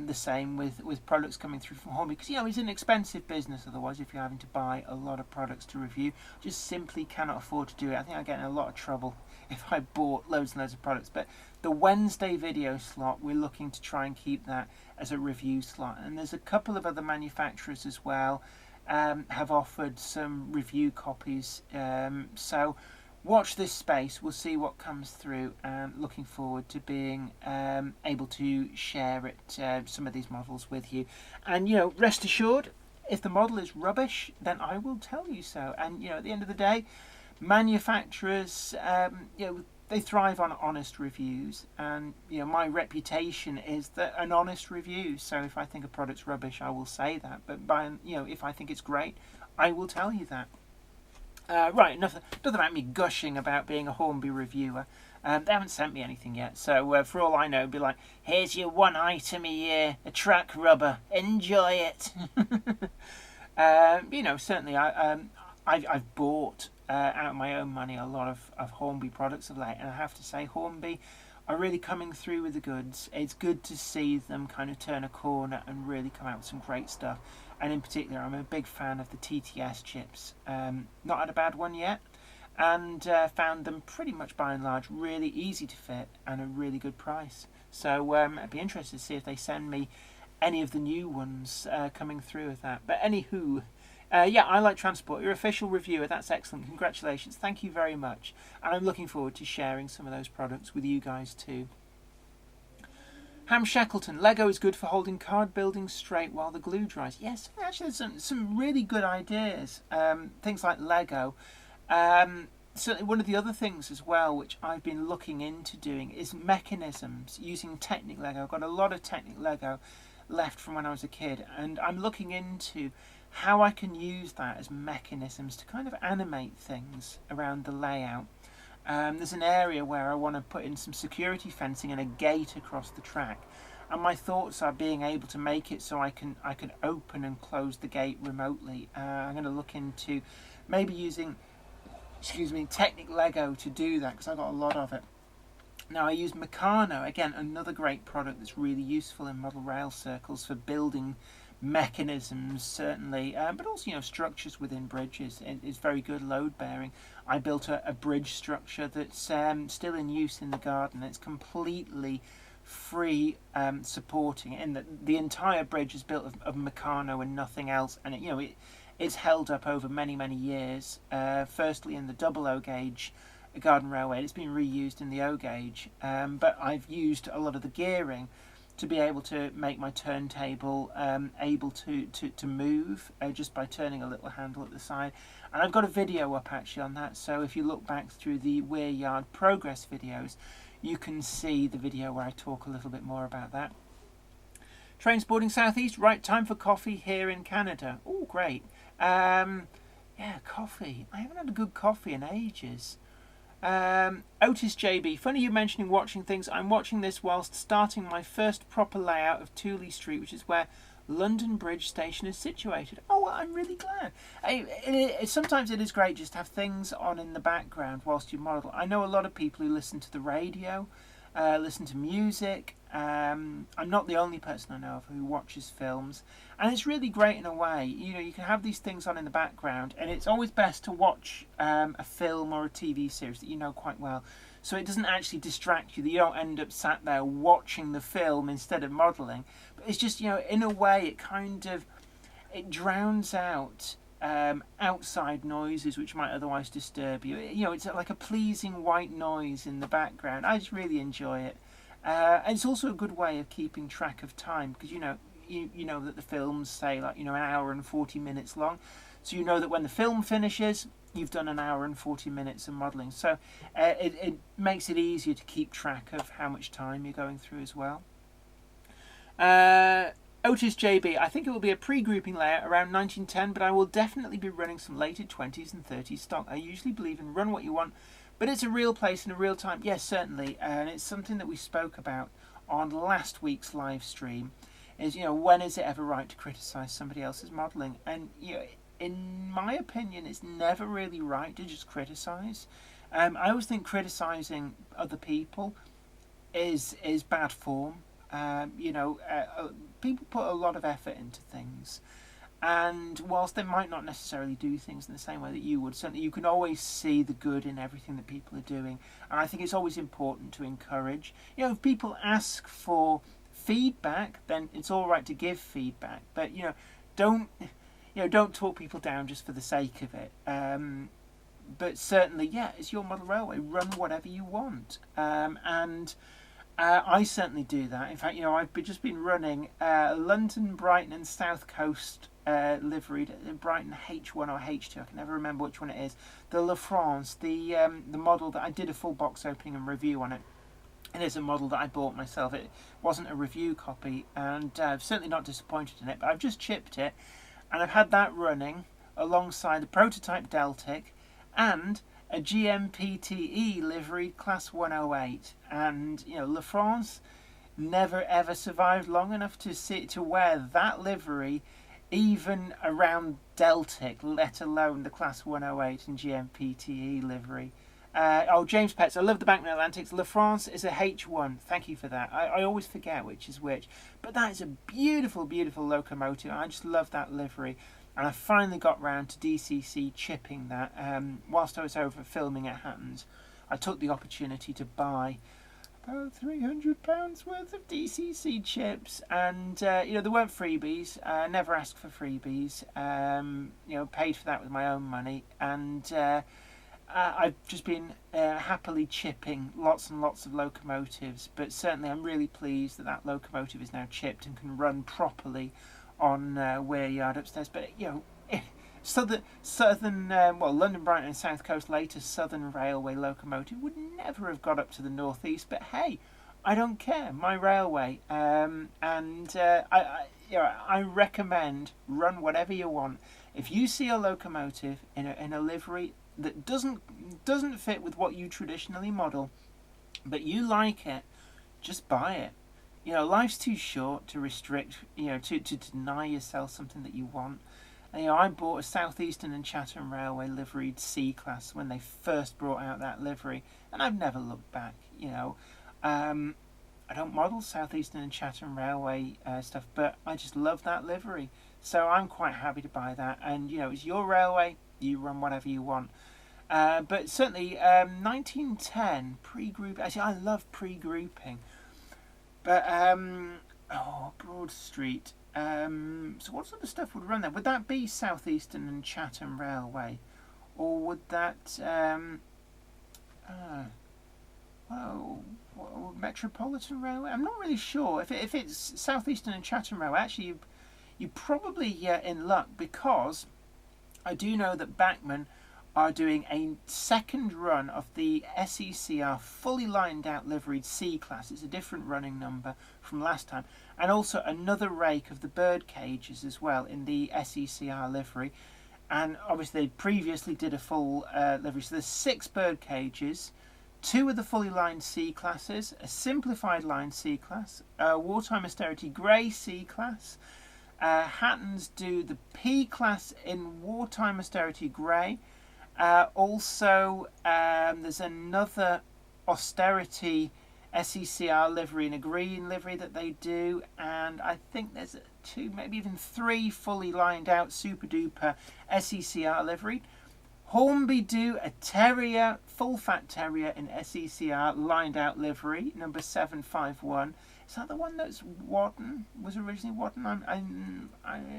the same with products coming through from Hornby, because it's an expensive business otherwise if you're having to buy a lot of products to review. Just simply cannot afford to do it. I think I'd get in a lot of trouble if I bought loads and loads of products. But the Wednesday video slot, we're looking to try and keep that as a review slot. And there's a couple of other manufacturers as well have offered some review copies. So watch this space. We'll see what comes through, and looking forward to being able to share it, some of these models with you. And rest assured, if the model is rubbish, then I will tell you so. And at the end of the day, manufacturers, they thrive on honest reviews, and my reputation is that an honest review. So if I think a product's rubbish, I will say that. But if I think it's great, I will tell you that. Right, enough about me gushing about being a Hornby reviewer. They haven't sent me anything yet, so for all I know, it'd be like, here's your one item a year, a track rubber, enjoy it. Certainly I've bought out of my own money a lot of Hornby products of late, and I have to say Hornby are really coming through with the goods. It's good to see them kind of turn a corner and really come out with some great stuff. And in particular, I'm a big fan of the TTS chips. Not had a bad one yet, and found them pretty much by and large really easy to fit and a really good price. So I'd be interested to see if they send me any of the new ones coming through with that. But anywho, yeah, I Like Transport, your official reviewer. That's excellent. Congratulations. Thank you very much. And I'm looking forward to sharing some of those products with you guys too. Ham Shackleton, Lego is good for holding card building straight while the glue dries. Yes, actually there's some really good ideas. Things like Lego. Certainly one of the other things as well, which I've been looking into doing, is mechanisms using Technic Lego. I've got a lot of Technic Lego left from when I was a kid, and I'm looking into how I can use that as mechanisms to kind of animate things around the layout. There's an area where I want to put in some security fencing and a gate across the track, and my thoughts are being able to make it so I can open and close the gate remotely. I'm going to look into maybe using Technic Lego to do that, because I've got a lot of it. Now I use Meccano, again another great product that's really useful in model rail circles for building mechanisms certainly, but also structures within bridges. It's very good load bearing. I built a bridge structure that's still in use in the garden. It's completely free supporting, in that the entire bridge is built of Meccano and nothing else, and it's held up over many years. Firstly in the double O gauge garden railway, it's been reused in the O gauge, but I've used a lot of the gearing to be able to make my turntable able to move just by turning a little handle at the side. And I've got a video up actually on that, so if you look back through the Weir Yard progress videos, you can see the video where I talk a little bit more about that. Trains boarding southeast, right time for coffee here in Canada. Oh, great. Yeah, coffee. I haven't had a good coffee in ages. Otis JB, funny you mentioning watching things. I'm watching this whilst starting my first proper layout of Tooley Street, which is where London Bridge Station is situated. Oh, well, I'm really glad. Sometimes it is great just to have things on in the background whilst you model. I know a lot of people who listen to the radio, listen to music. I'm not the only person I know of who watches films, and it's really great in a way. You can have these things on in the background, and it's always best to watch a film or a TV series that you know quite well, so it doesn't actually distract you, that you don't end up sat there watching the film instead of modelling. But it's just, in a way it drowns out outside noises which might otherwise disturb you. It's like a pleasing white noise in the background. I just really enjoy it. And it's also a good way of keeping track of time, because you know that the films say an hour and 40 minutes long, so you know that when the film finishes you've done an hour and 40 minutes of modelling, so it makes it easier to keep track of how much time you're going through as well. Otis JB, I think it will be a pre-grouping layout around 1910, but I will definitely be running some later 20s and 30s stock. I usually believe in run what you want, but it's a real place and a real time. Yes, certainly, and it's something that we spoke about on last week's live stream, is, when is it ever right to criticise somebody else's modelling? And, in my opinion, it's never really right to just criticise. I always think criticising other people is bad form. People put a lot of effort into things, and whilst they might not necessarily do things in the same way that you would, certainly you can always see the good in everything that people are doing. And I think it's always important to encourage. If people ask for feedback, then it's all right to give feedback, but don't talk people down just for the sake of it. But certainly, it's your model railway, run whatever you want, and I certainly do that. In fact, I've just been running London, Brighton and South Coast liveried, Brighton H1 or H2, I can never remember which one it is, the La France, the model that I did a full box opening and review on it. It is a model that I bought myself. It wasn't a review copy, and I'm certainly not disappointed in it, but I've just chipped it, and I've had that running alongside the prototype Deltic and a GMPTE liveried Class 108, and La France never ever survived long enough to wear that livery even around Deltic, let alone the Class 108 and GMPTE livery. James Petts, I love the Backman Atlantics. La France is a H1. Thank you for that. I always forget which is which. But that is a beautiful, beautiful locomotive. I just love that livery. And I finally got round to DCC chipping that. Whilst I was over filming at Hattons, I took the opportunity to buy about £300 worth of DCC chips. And, there weren't freebies. I never asked for freebies. Paid for that with my own money. And I've just been happily chipping lots and lots of locomotives, but certainly I'm really pleased that locomotive is now chipped and can run properly on Weir Yard upstairs. But London, Brighton and South Coast latest Southern Railway locomotive would never have got up to the northeast. But hey, I don't care. My railway, I recommend run whatever you want. If you see a locomotive in a livery that doesn't fit with what you traditionally model, but you like it, just buy it. Life's too short to restrict, to deny yourself something that you want. I bought a Southeastern and Chatham Railway liveried C-Class when they first brought out that livery, and I've never looked back. I don't model Southeastern and Chatham Railway stuff, but I just love that livery. So I'm quite happy to buy that. And, it's your railway, you run whatever you want. But certainly 1910 pre-group. Actually, I love pre-grouping. But Broad Street. So what sort of stuff would run there? Would that be Southeastern and Chatham Railway, or would that Metropolitan Railway? I'm not really sure. If it's Southeastern and Chatham Railway, actually you probably in luck, because I do know that Bachmann are doing a second run of the SECR fully lined out liveried C-Class. It's a different running number from last time. And also another rake of the bird cages as well in the SECR livery. And obviously they previously did a full livery. So there's 6 bird cages, 2 of the fully lined C-Classes, a simplified line C-Class, a wartime austerity grey C-Class. Hattons do the P-Class in wartime austerity grey. Also, there's another austerity SECR livery in a green livery that they do, and I think there's 2, maybe even 3 fully lined out super duper SECR livery. Hornby do a terrier, full fat terrier in SECR lined out livery, number 751. Is that the one that's Wadden? Was originally Wadden?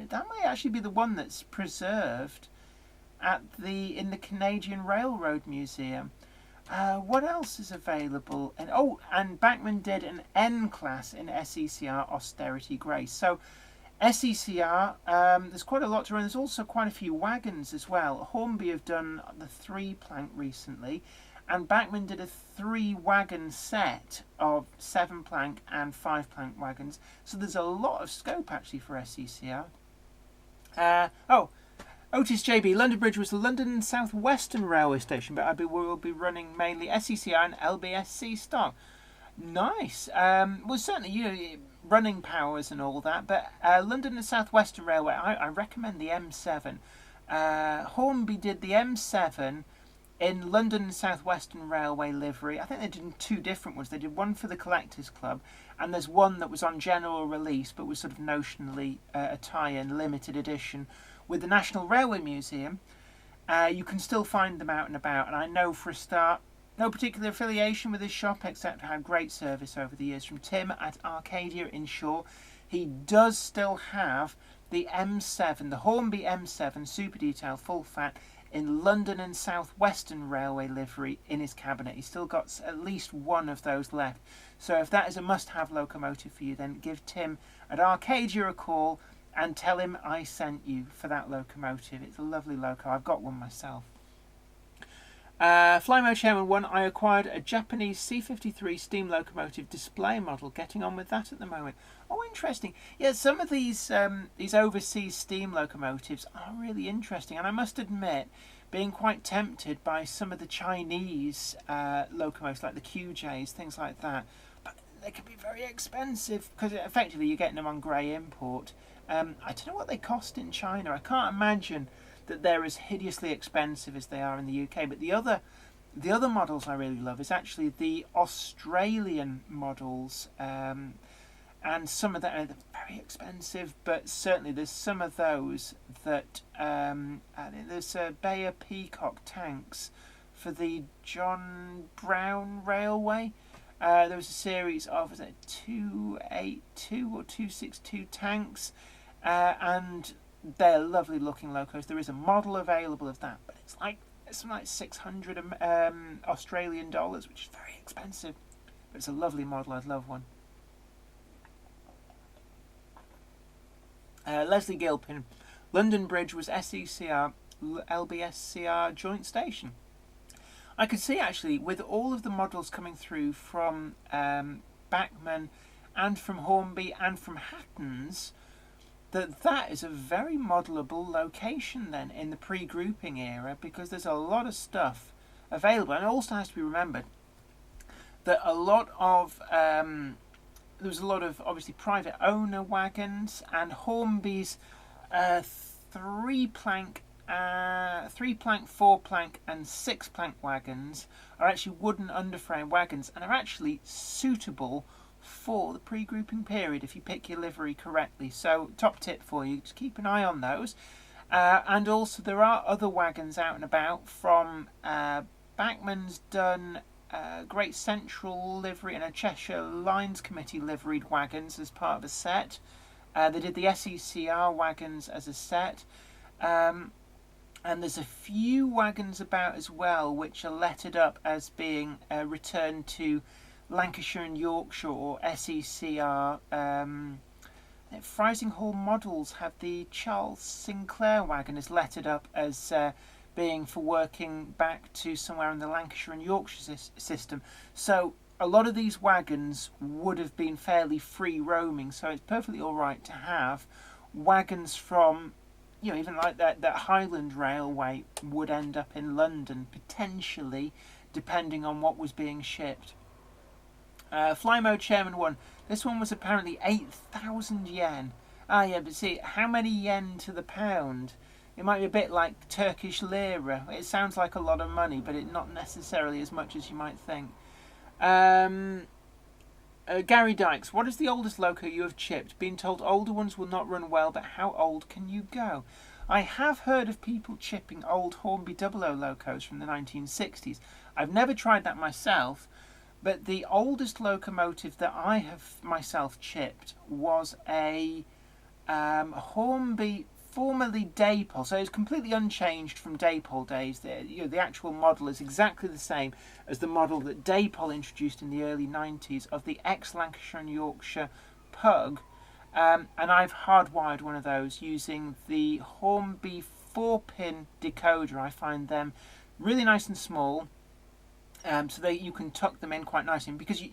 That might actually be the one that's preserved in the Canadian Railroad Museum. What else is available? And Bachmann did an N-Class in SECR Austerity Grey. So SECR, there's quite a lot to run. There's also quite a few wagons as well. Hornby have done the 3-plank recently, and Bachmann did a 3-wagon set of 7-plank and 5-plank wagons. So there's a lot of scope actually for SECR. Otis JB, London Bridge was the London South Western Railway Station, but we'll be running mainly SECR and LBSC stock. Nice. Certainly, running powers and all that, but London and South Western Railway, I recommend the M7. Hornby did the M7 in London and South Western Railway livery. I think they did 2 different ones. They did one for the Collectors Club, and there's one that was on general release, but was sort of notionally a tie-in, limited edition, with the National Railway Museum. You can still find them out and about, and I know for a start, no particular affiliation with this shop, except had great service over the years from Tim at Arcadia in Shaw. He does still have the M7, the Hornby M7 Super Detail Full Fat in London and South Western Railway livery in his cabinet. He's still got at least one of those left. So if that is a must-have locomotive for you, then give Tim at Arcadia a call and tell him I sent you for that locomotive. It's a lovely loco. I've got one myself. Flymo Chairman 1, I acquired a Japanese C-53 steam locomotive display model. Getting on with that at the moment. Oh, interesting. Yeah, some of these overseas steam locomotives are really interesting. And I must admit, being quite tempted by some of the Chinese locomotives, like the QJs, things like that. But they can be very expensive, because effectively you're getting them on grey import. I don't know what they cost in China. I can't imagine that they're as hideously expensive as they are in the UK. But the other models I really love is actually the Australian models. And some of that are very expensive, but certainly there's some of those that I think there's Bayer Peacock tanks for the John Brown Railway. There was a series of 282 or 262 tanks, and they're lovely looking Locos. There is a model available of that, but it's something like 600 Australian dollars, which is very expensive. But it's a lovely model. I'd love one. Leslie Gilpin, London Bridge was SECR, LBSCR joint station. I could see actually with all of the models coming through from Bachmann and from Hornby and from Hattons that is a very modelable location then in the pre-grouping era, because there's a lot of stuff available. And it also has to be remembered that a lot of there was a lot of obviously private owner wagons, and Hornby's 3-plank, 4-plank and 6-plank wagons are actually wooden underframe wagons and are actually suitable for the pre-grouping period if you pick your livery correctly. So top tip for you, just keep an eye on those. And also there are other wagons out and about from Bachmann's done Great Central livery and a Cheshire Lines Committee liveried wagons as part of a set. They did the SECR wagons as a set. And there's a few wagons about as well which are lettered up as being returned to Lancashire and Yorkshire or SECR. Frising Hall Models have the Charles Sinclair wagon is lettered up as being for working back to somewhere in the Lancashire and Yorkshire system. So a lot of these wagons would have been fairly free roaming, so it's perfectly alright to have wagons from, even like that Highland Railway would end up in London, potentially, depending on what was being shipped. Fly Mode Chairman 1. This one was apparently 8,000 yen. But see, how many yen to the pound? It might be a bit like Turkish lira. It sounds like a lot of money, but it's not necessarily as much as you might think. Gary Dykes, what is the oldest Loco you have chipped? Being told older ones will not run well, but how old can you go? I have heard of people chipping old Hornby 00 Locos from the 1960s. I've never tried that myself, but the oldest locomotive that I have myself chipped was a Hornby, formerly Daypole, so it's completely unchanged from Daypole days. The actual model is exactly the same as the model that Daypole introduced in the early 90s of the ex-Lancashire and Yorkshire Pug, and I've hardwired one of those using the Hornby 4-pin decoder. I find them really nice and small, so that you can tuck them in quite nicely, because you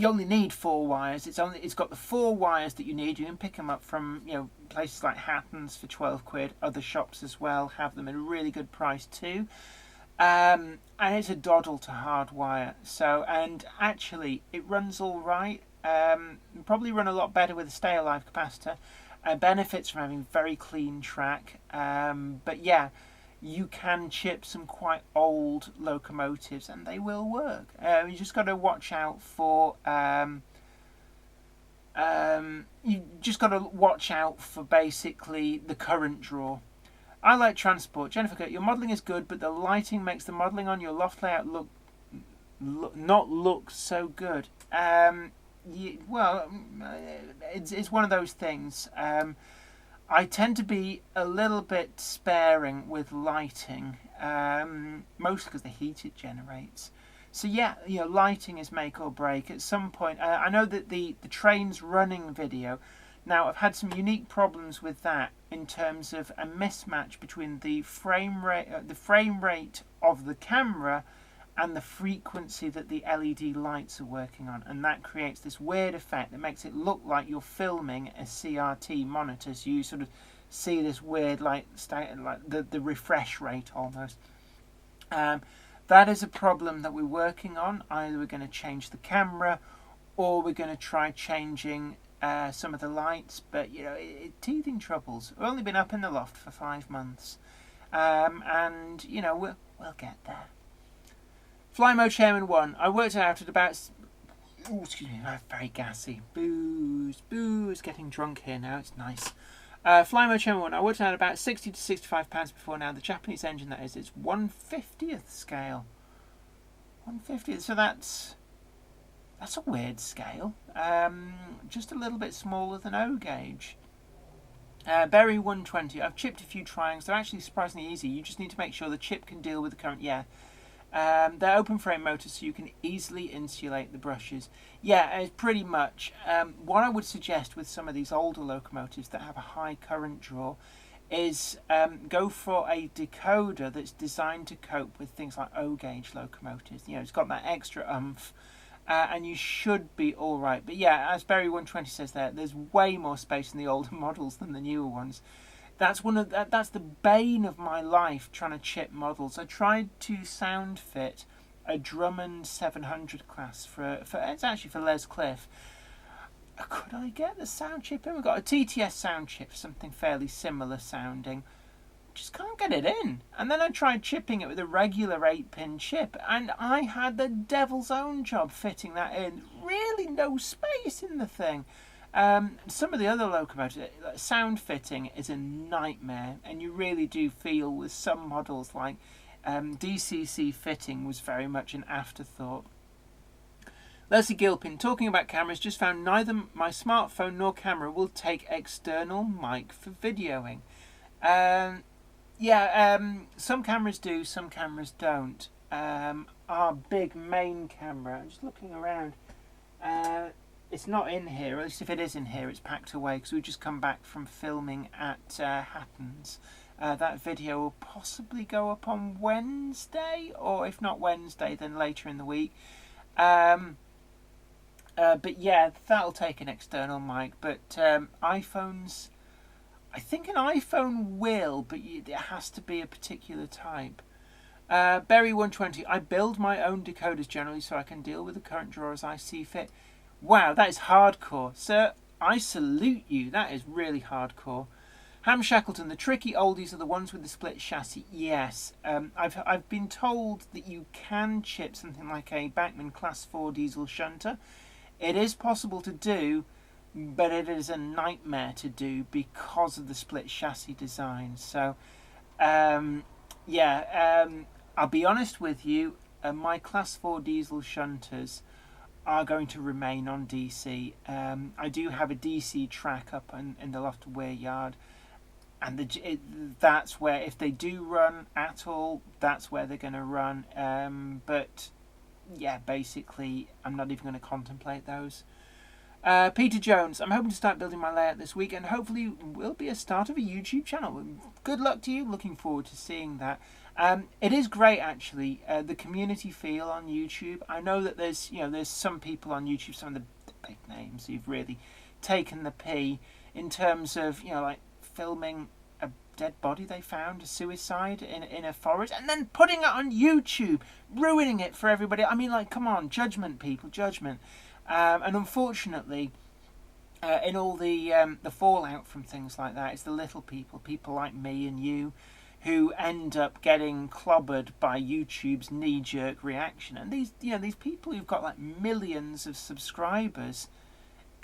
only need 4 wires. It's got the 4 wires that you need. You can pick them up from places like Hattons for 12 quid. Other shops as well have them at a really good price too. And it's a doddle to hardwire. So, and actually it runs all right. Probably run a lot better with a stay alive capacitor. Benefits from having very clean track. But yeah, you can chip some quite old locomotives and they will work. You just got to watch out for basically the current draw. I like transport. Jennifer, your modelling is good, but the lighting makes the modelling on your loft layout not look so good. It's one of those things. I tend to be a little bit sparing with lighting, mostly because the heat it generates. So yeah, lighting is make or break. At some point, I know that the trains running video, now I've had some unique problems with that in terms of a mismatch between the frame rate of the camera and the frequency that the LED lights are working on, and that creates this weird effect that makes it look like you're filming a CRT monitor. So you sort of see this weird like the refresh rate almost. That is a problem that we're working on. Either we're going to change the camera, or we're going to try changing some of the lights, but teething troubles. I've only been up in the loft for 5 months, and we'll get there. Flymo Chairman 1. I worked it out at about. Oh, excuse me, I'm very gassy. Booze. Getting drunk here now. It's nice. Flymo Chairman 1. I worked it out about £60 to £65 before now. The Japanese engine, that is, it's 1/50th scale. 1/50th. So that's a weird scale. Just a little bit smaller than O gauge. Berry 120. I've chipped a few triangles. They're actually surprisingly easy. You just need to make sure the chip can deal with the current. Yeah. They're open frame motors, so you can easily insulate the brushes. Yeah, pretty much. What I would suggest with some of these older locomotives that have a high current draw is go for a decoder that's designed to cope with things like O gauge locomotives. It's got that extra oomph. And you should be all right. But yeah, as Berry 120 says there's way more space in the older models than the newer ones. That's the bane of my life, trying to chip models. I tried to sound fit a Drummond 700 class for it's actually for Les Cliff. Could I get the sound chip in? We've got a TTS sound chip, something fairly similar sounding. Just can't get it in. And then I tried chipping it with a regular 8-pin chip, and I had the devil's own job fitting that in. Really no space in the thing. Some of the other locomotives, sound fitting is a nightmare, and you really do feel with some models like DCC fitting was very much an afterthought. Leslie Gilpin, talking about cameras, just found neither my smartphone nor camera will take external mic for videoing. Some cameras do, some cameras don't. Our big main camera, I'm just looking around, it's not in here, or at least if it is in here, it's packed away because we've just come back from filming at Hatton's. That video will possibly go up on Wednesday, or if not Wednesday, then later in the week. But yeah, that'll take an external mic. But iPhones, I think an iPhone will, but it has to be a particular type. Berry 120, I build my own decoders generally so I can deal with the current draw as I see fit. Wow, that is hardcore. Sir, I salute you. That is really hardcore. Ham Shackleton, the tricky oldies are the ones with the split chassis. Yes, I've been told that you can chip something like a Bachmann Class 4 diesel shunter. It is possible to do, but it is a nightmare to do because of the split chassis design. So, I'll be honest with you, my Class 4 diesel shunters are going to remain on DC. I do have a DC track up in the Loft Weir yard, and that's where, if they do run at all, that's where they're going to run. But yeah, basically, I'm not even going to contemplate those. Peter Jones, I'm hoping to start building my layout this week, and hopefully will be a start of a YouTube channel. Good luck to you. Looking forward to seeing that. It is great, actually, the community feel on YouTube. I know that there's some people on YouTube, some of the big names who've really taken the pee in terms of like filming a dead body they found, a suicide in a forest, and then putting it on YouTube, ruining it for everybody. I mean, like, come on, judgment, people, judgment. And unfortunately, in all the fallout from things like that, it's the little people like me and you, who end up getting clobbered by YouTube's knee-jerk reaction. And these people who've got like millions of subscribers,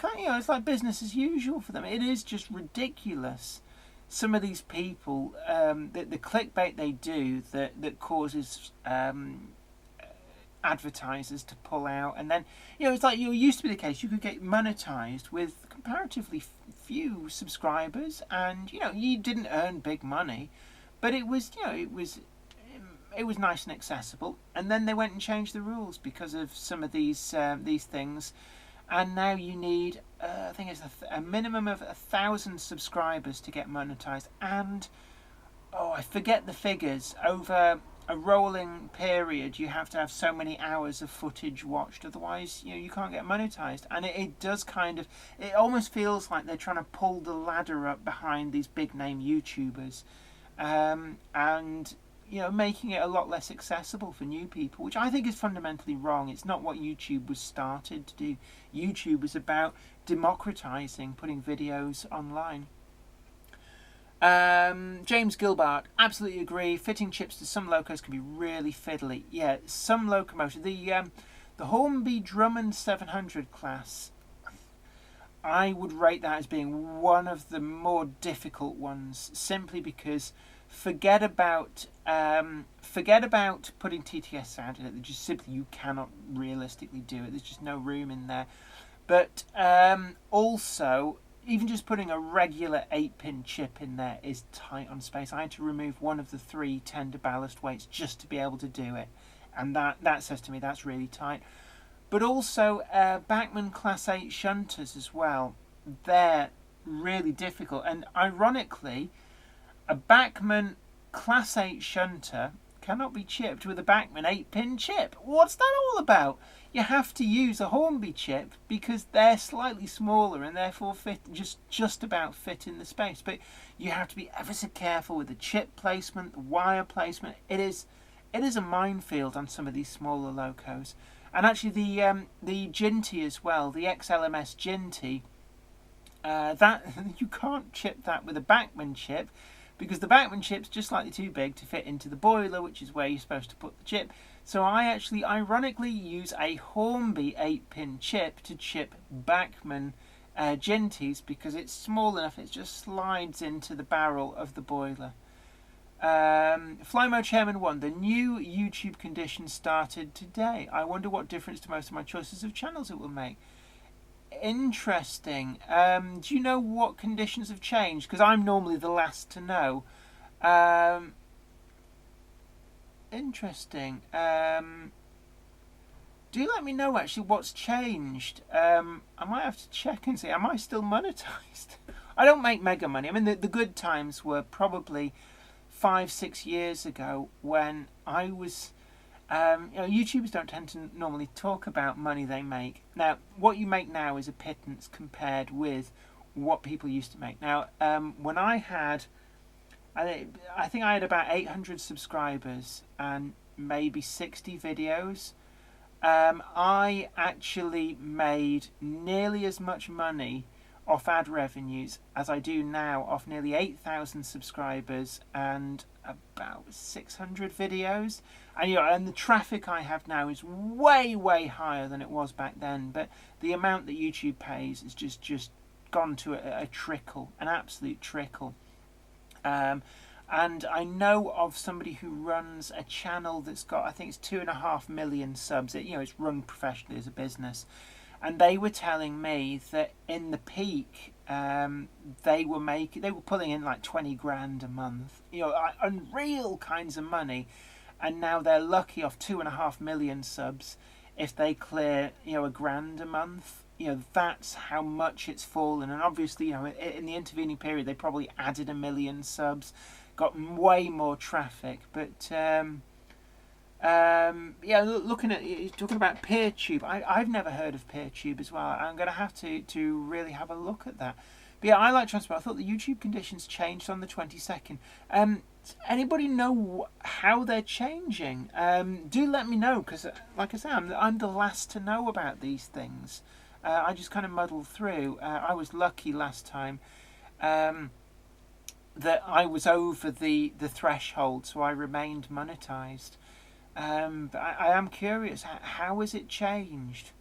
it's like business as usual for them. It is just ridiculous. Some of these people, the clickbait they do that causes advertisers to pull out, and then it's like it used to be the case. You could get monetized with comparatively few subscribers, and you didn't earn big money. But it was nice and accessible. And then they went and changed the rules because of some of these things. And now you need, I think it's a minimum of 1,000 subscribers to get monetized. And, I forget the figures. Over a rolling period, you have to have so many hours of footage watched. Otherwise, you can't get monetized. And it does it almost feels like they're trying to pull the ladder up behind these big name YouTubers. And making it a lot less accessible for new people, which I think is fundamentally wrong. It's not what YouTube was started to do. YouTube was about democratizing putting videos online. James Gilbert, absolutely agree. Fitting chips to some locos can be really fiddly. Yeah, some locomotive. The Hornby Drummond 700 class, I would rate that as being one of the more difficult ones, simply because forget about putting TTS sound in it. Just simply you cannot realistically do it. There's just no room in there. But also, even just putting a regular 8-pin chip in there is tight on space. I had to remove one of the 3 tender ballast weights just to be able to do it, and that says to me that's really tight. But also Bachmann Class 8 shunters as well. They're really difficult, and ironically, a Bachmann Class 8 shunter cannot be chipped with a Bachmann 8-pin chip. What's that all about? You have to use a Hornby chip because they're slightly smaller and therefore fit just about fit in the space. But you have to be ever so careful with the chip placement, the wire placement. It is a minefield on some of these smaller locos. And actually the Ginty as well, the XLMS Ginty, that you can't chip that with a Bachmann chip, because the Bachmann chip's just slightly too big to fit into the boiler, which is where you're supposed to put the chip. So I actually ironically use a Hornby 8-pin chip to chip Bachmann Ginties, because it's small enough it just slides into the barrel of the boiler. Flymo Chairman 1, the new YouTube conditions started today. I wonder what difference to most of my choices of channels it will make. Interesting. Do you know what conditions have changed? Because I'm normally the last to know. Interesting. Do let me know actually what's changed. I might have to check and see. Am I still monetized? I don't make mega money. I mean, the good times were probably 5-6 years ago when I was. YouTubers don't tend to normally talk about money they make. Now, what you make now is a pittance compared with what people used to make. Now, when I think I had about 800 subscribers and maybe 60 videos. I actually made nearly as much money off ad revenues as I do now off nearly 8,000 subscribers and about 600 videos. And the traffic I have now is way higher than it was back then. But the amount that YouTube pays is just gone to a trickle, an absolute trickle. And I know of somebody who runs a channel that's got, I think it's 2.5 million subs. It's run professionally as a business. And they were telling me that in the peak, they were pulling in like 20 grand a month. Unreal kinds of money. And now they're lucky off 2.5 million subs if they clear, a grand a month. That's how much it's fallen. And obviously, in the intervening period, they probably added 1 million subs, got way more traffic. But looking at talking about PeerTube, I've never heard of PeerTube as well. I'm going to have to really have a look at that. But yeah, I like transport. I thought the YouTube conditions changed on the 22nd. Anybody know how they're changing? Do let me know, because like I say, I'm the last to know about these things. I just kind of muddle through. I was lucky last time that I was over the threshold, so I remained monetized. But I am curious, how has it changed?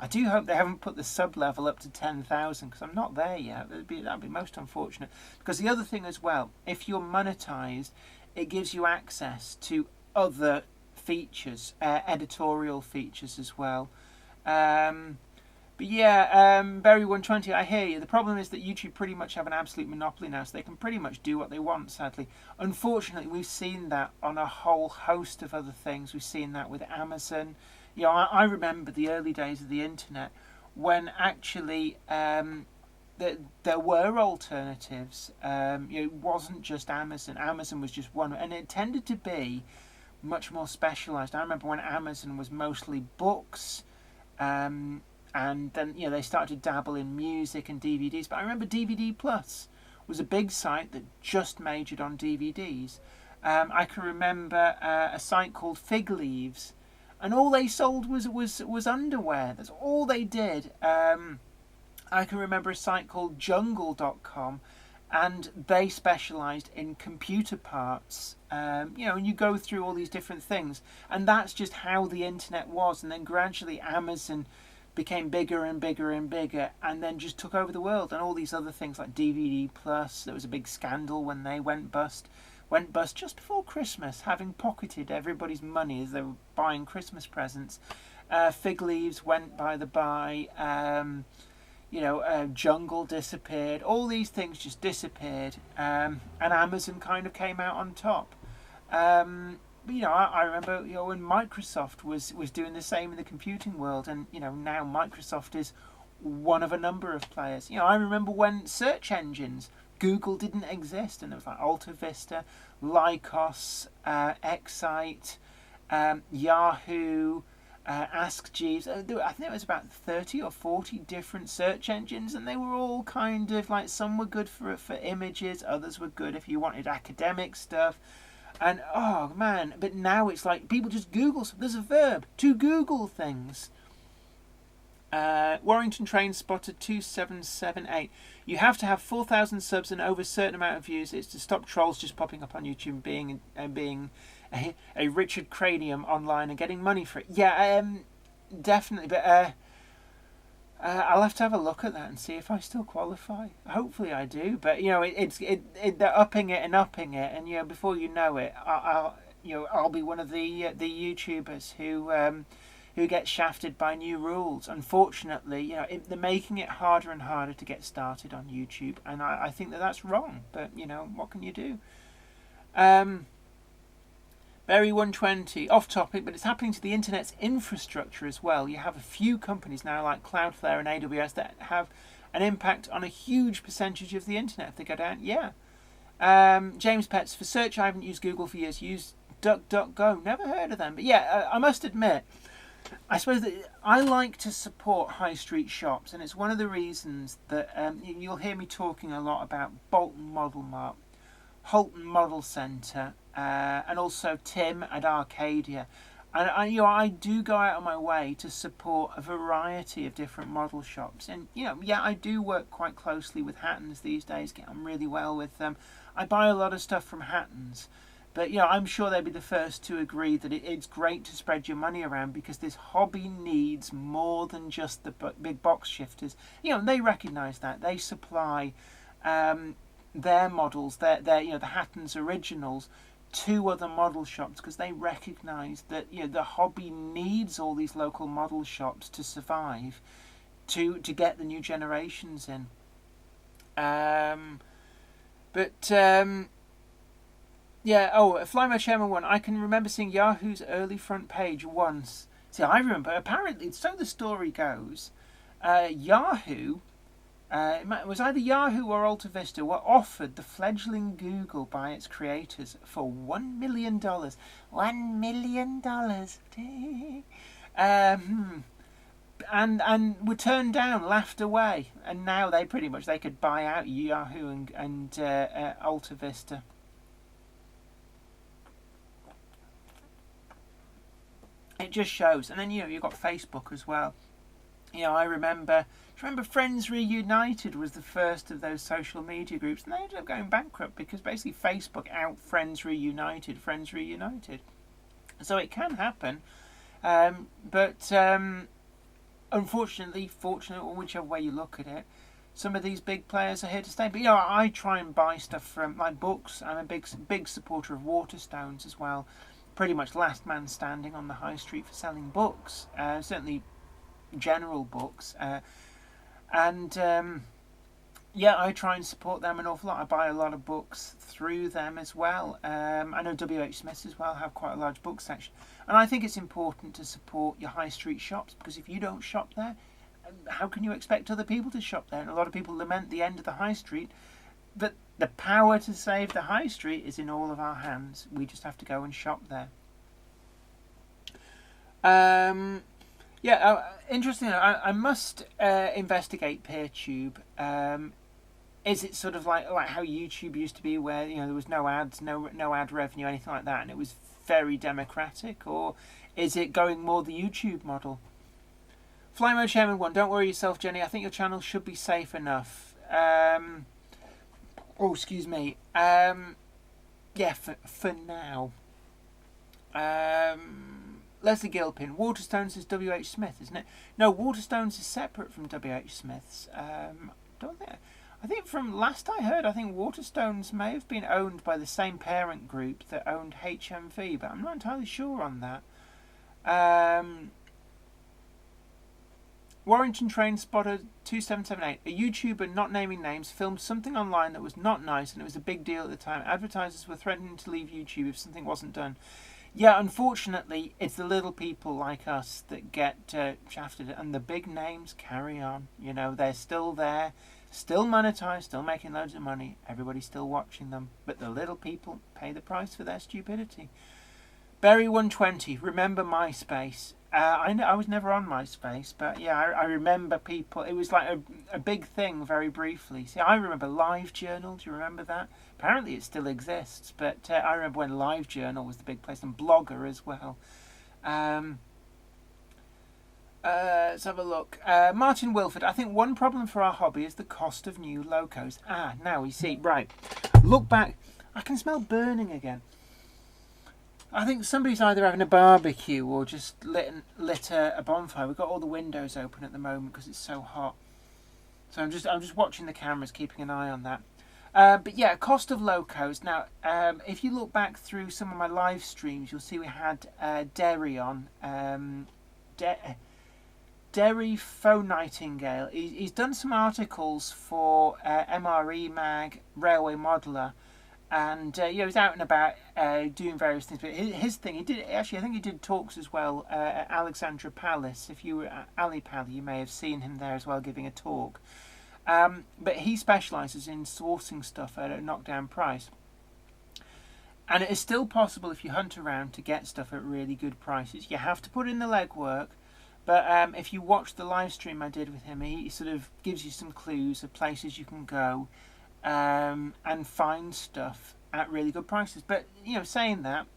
I do hope they haven't put the sub level up to 10,000, because I'm not there yet. That'd be most unfortunate. Because the other thing as well, if you're monetized, it gives you access to other features, editorial features as well. But yeah, Berry120, I hear you. The problem is that YouTube pretty much have an absolute monopoly now, so they can pretty much do what they want, sadly. Unfortunately, we've seen that on a whole host of other things. We've seen that with Amazon. I remember the early days of the internet when actually there were alternatives. It wasn't just Amazon. Amazon was just one, and it tended to be much more specialised. I remember when Amazon was mostly books, and then they started to dabble in music and DVDs. But I remember DVD Plus was a big site that just majored on DVDs. I can remember a site called Fig Leaves. And all they sold was underwear. That's all they did. I can remember a site called jungle.com, and they specialised in computer parts. And you go through all these different things, and that's just how the internet was. And then gradually Amazon became bigger and bigger and bigger, and then just took over the world. And all these other things like DVD Plus, there was a big scandal when they went bust just before Christmas, having pocketed everybody's money as they were buying Christmas presents. Fig Leaves went by the by. Jungle disappeared. All these things just disappeared, and Amazon kind of came out on top. I remember when Microsoft was doing the same in the computing world, and now Microsoft is one of a number of players. I remember when search engines, Google didn't exist, and there was like Alta Vista, Lycos, Excite, Yahoo. Ask Jeeves. I think it was about 30 or 40 different search engines, and they were all kind of like, some were good for images, others were good if you wanted academic stuff. And oh man, but now it's like people just Google. There's a verb, to Google things. Warrington Train Spotter 2778. You have to have 4,000 subs and over a certain amount of views. It's to stop trolls just popping up on YouTube and being a Richard Cranium online and getting money for it. Yeah, definitely. But I'll have to have a look at that and see if I still qualify. Hopefully I do. But they're upping it, and before you know it, I'll be one of the YouTubers who get shafted by new rules. Unfortunately, they're making it harder and harder to get started on YouTube, and I think that's wrong. But what can you do? Berry 120, off topic, but it's happening to the internet's infrastructure as well. You have a few companies now like Cloudflare and AWS that have an impact on a huge percentage of the internet if they go down. Yeah. James Pets, for search I haven't used Google for years. Use DuckDuckGo. Never heard of them. But yeah, I must admit, I suppose that I like to support high street shops, and it's one of the reasons that you'll hear me talking a lot about Bolton Model Mart, Holton Model Centre, and also Tim at Arcadia. And I do go out of my way to support a variety of different model shops. And I do work quite closely with Hattons these days, get on really well with them. I buy a lot of stuff from Hattons. But I'm sure they'd be the first to agree that it's great to spread your money around, because this hobby needs more than just the big box shifters. They recognise that. They supply their models, their the Hattons originals, to other model shops, because they recognise that the hobby needs all these local model shops to survive, to get the new generations in. Fly My Chairman 1. I can remember seeing Yahoo's early front page once. See, I remember, apparently, so the story goes, Yahoo, it was either Yahoo or Alta Vista, were offered the fledgling Google by its creators for $1 million. $1 million. And were turned down, laughed away. And now they could buy out Yahoo and Alta Vista. It just shows. And then you've got Facebook as well. I remember Friends Reunited was the first of those social media groups, and they ended up going bankrupt because basically Facebook out Friends Reunited. So it can happen, but unfortunately, fortunately, whichever way you look at it, some of these big players are here to stay. But I try and buy stuff from like books. I'm a big supporter of Waterstones as well. Pretty much last man standing on the high street for selling books. Certainly general books. I try and support them an awful lot. I buy a lot of books through them as well. I know WH Smith as well have quite a large book section. And I think it's important to support your high street shops, because if you don't shop there, how can you expect other people to shop there? And a lot of people lament the end of the high street. But the power to save the high street is in all of our hands. We just have to go and shop there. Interestingly, I must investigate PeerTube. Is it sort of like how YouTube used to be, where there was no ads, no ad revenue, anything like that, and it was very democratic, or is it going more the YouTube model? Fly Mode Chairman 1, don't worry yourself, Jenny. I think your channel should be safe enough. Excuse me. Yeah, for now. Leslie Gilpin. Waterstones is W.H. Smith, isn't it? No, Waterstones is separate from W.H. Smith's. Don't think. I think from last I heard, I think Waterstones may have been owned by the same parent group that owned HMV, but I'm not entirely sure on that. Warrington Train Spotter 2778. A YouTuber not naming names filmed something online that was not nice, and it was a big deal at the time. Advertisers were threatening to leave YouTube if something wasn't done. Yeah, unfortunately, it's the little people like us that get shafted, and the big names carry on. You know, they're still there, still monetized, still making loads of money. Everybody's still watching them, but the little people pay the price for their stupidity. Berry 120. Remember MySpace? I was never on MySpace, but yeah, I remember people. It was like a big thing very briefly. See, I remember LiveJournal. Do you remember that? Apparently it still exists, but I remember when LiveJournal was the big place, and Blogger as well. Let's have a look. Martin Wilford. I think one problem for our hobby is the cost of new locos. Now we see. Right. Look back. I can smell burning again. I think somebody's either having a barbecue or just lit a bonfire. We've got all the windows open at the moment because it's so hot. So I'm just watching the cameras, keeping an eye on that. But yeah, cost of locos. Now, if you look back through some of my live streams, you'll see we had Derry on. Derry Faux Nightingale. He's done some articles for MRE Mag, Railway Modeller. And he's out and about doing various things. But his thing, he did actually. I think he did talks as well at Alexandra Palace. If you were at Ali Pally, you may have seen him there as well, giving a talk. But he specialises in sourcing stuff at a knockdown price. And it is still possible if you hunt around to get stuff at really good prices. You have to put in the legwork. But if you watch the live stream I did with him, he sort of gives you some clues of places you can go. And find stuff at really good prices. But saying that,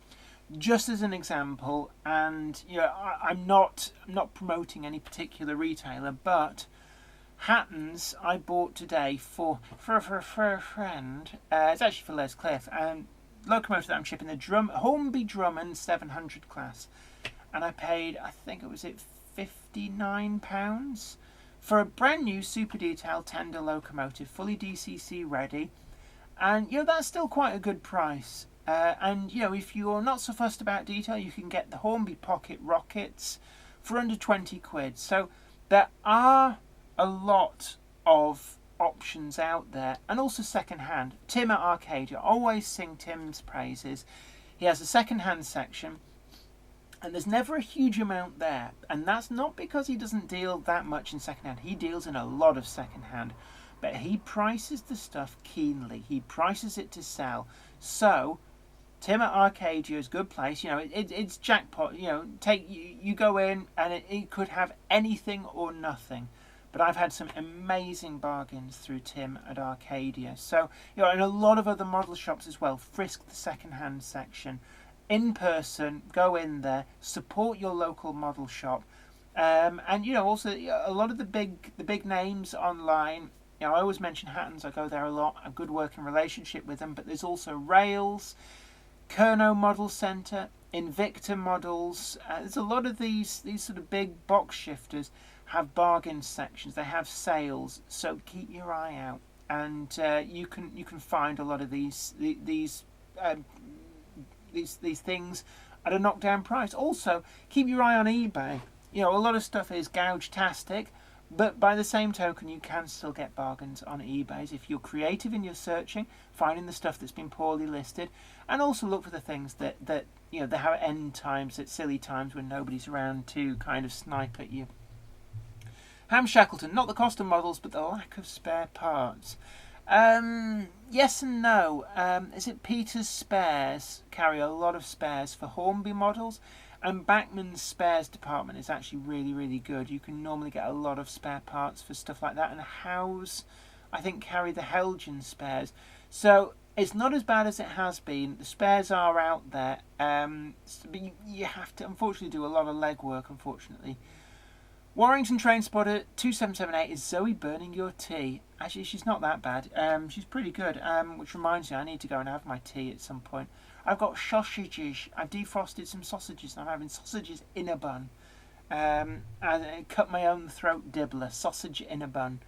just as an example, and I'm not promoting any particular retailer, but Hattons I bought today for a friend. It's actually for Les Cliff, and locomotive that I'm shipping, the Hornby Drummond 700 class, and I paid, I think it was £59. For a brand new super detailed tender locomotive, fully DCC ready, and that's still quite a good price. And if you're not so fussed about detail, you can get the Hornby Pocket Rockets for under 20 quid. So there are a lot of options out there, and also second hand. Tim at Arcadia, always sing Tim's praises. He has a second hand section. And there's never a huge amount there. And that's not because he doesn't deal that much in second-hand. He deals in a lot of second-hand. But he prices the stuff keenly. He prices it to sell. So, Tim at Arcadia is a good place. It's jackpot. You go in and it could have anything or nothing. But I've had some amazing bargains through Tim at Arcadia. So, and a lot of other model shops as well. Frisk the second-hand section. In person, go in there, support your local model shop, and also a lot of the big names online. I always mention Hattons. I go there a lot. A good working relationship with them. But there's also Rails, Kerno Model Centre, Invicta Models. There's a lot of these sort of big box shifters have bargain sections. They have sales. So keep your eye out, and you can find a lot of these things at a knockdown price. Also, keep your eye on eBay. A lot of stuff is gouge-tastic, but by the same token, you can still get bargains on eBay if you're creative in your searching, finding the stuff that's been poorly listed, and also look for the things that they have end times, at silly times when nobody's around to kind of snipe at you. Ham Shackleton, not the cost of models, but the lack of spare parts. Yes and no. Is it Peter's Spares carry a lot of spares for Hornby models, and Bachman's spares department is actually really, really good. You can normally get a lot of spare parts for stuff like that, and Howe's, I think, carry the Helgen spares. So it's not as bad as it has been. The spares are out there, but you have to unfortunately do a lot of legwork, unfortunately. Warrington Train Spotter 2778 is Zoe burning your tea. Actually, she's not that bad. She's pretty good. Which reminds me, I need to go and have my tea at some point. I've got sausages. I've defrosted some sausages and I'm having sausages in a bun. I cut my own throat dibbler. Sausage in a bun.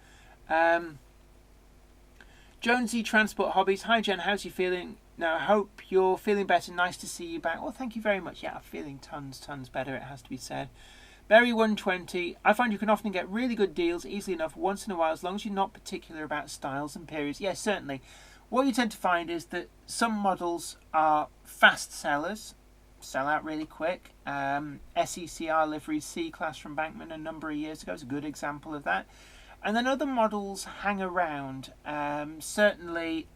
Jonesy Transport Hobbies. Hi Jen, how's you feeling? No, I hope you're feeling better. Nice to see you back. Well, thank you very much. Yeah, I'm feeling tons better, it has to be said. Berry 120. I find you can often get really good deals easily enough once in a while, as long as you're not particular about styles and periods. Yes, certainly. What you tend to find is that some models are fast sellers, sell out really quick. SECR liveries C-Class from Bankman a number of years ago is a good example of that. And then other models hang around. Certainly,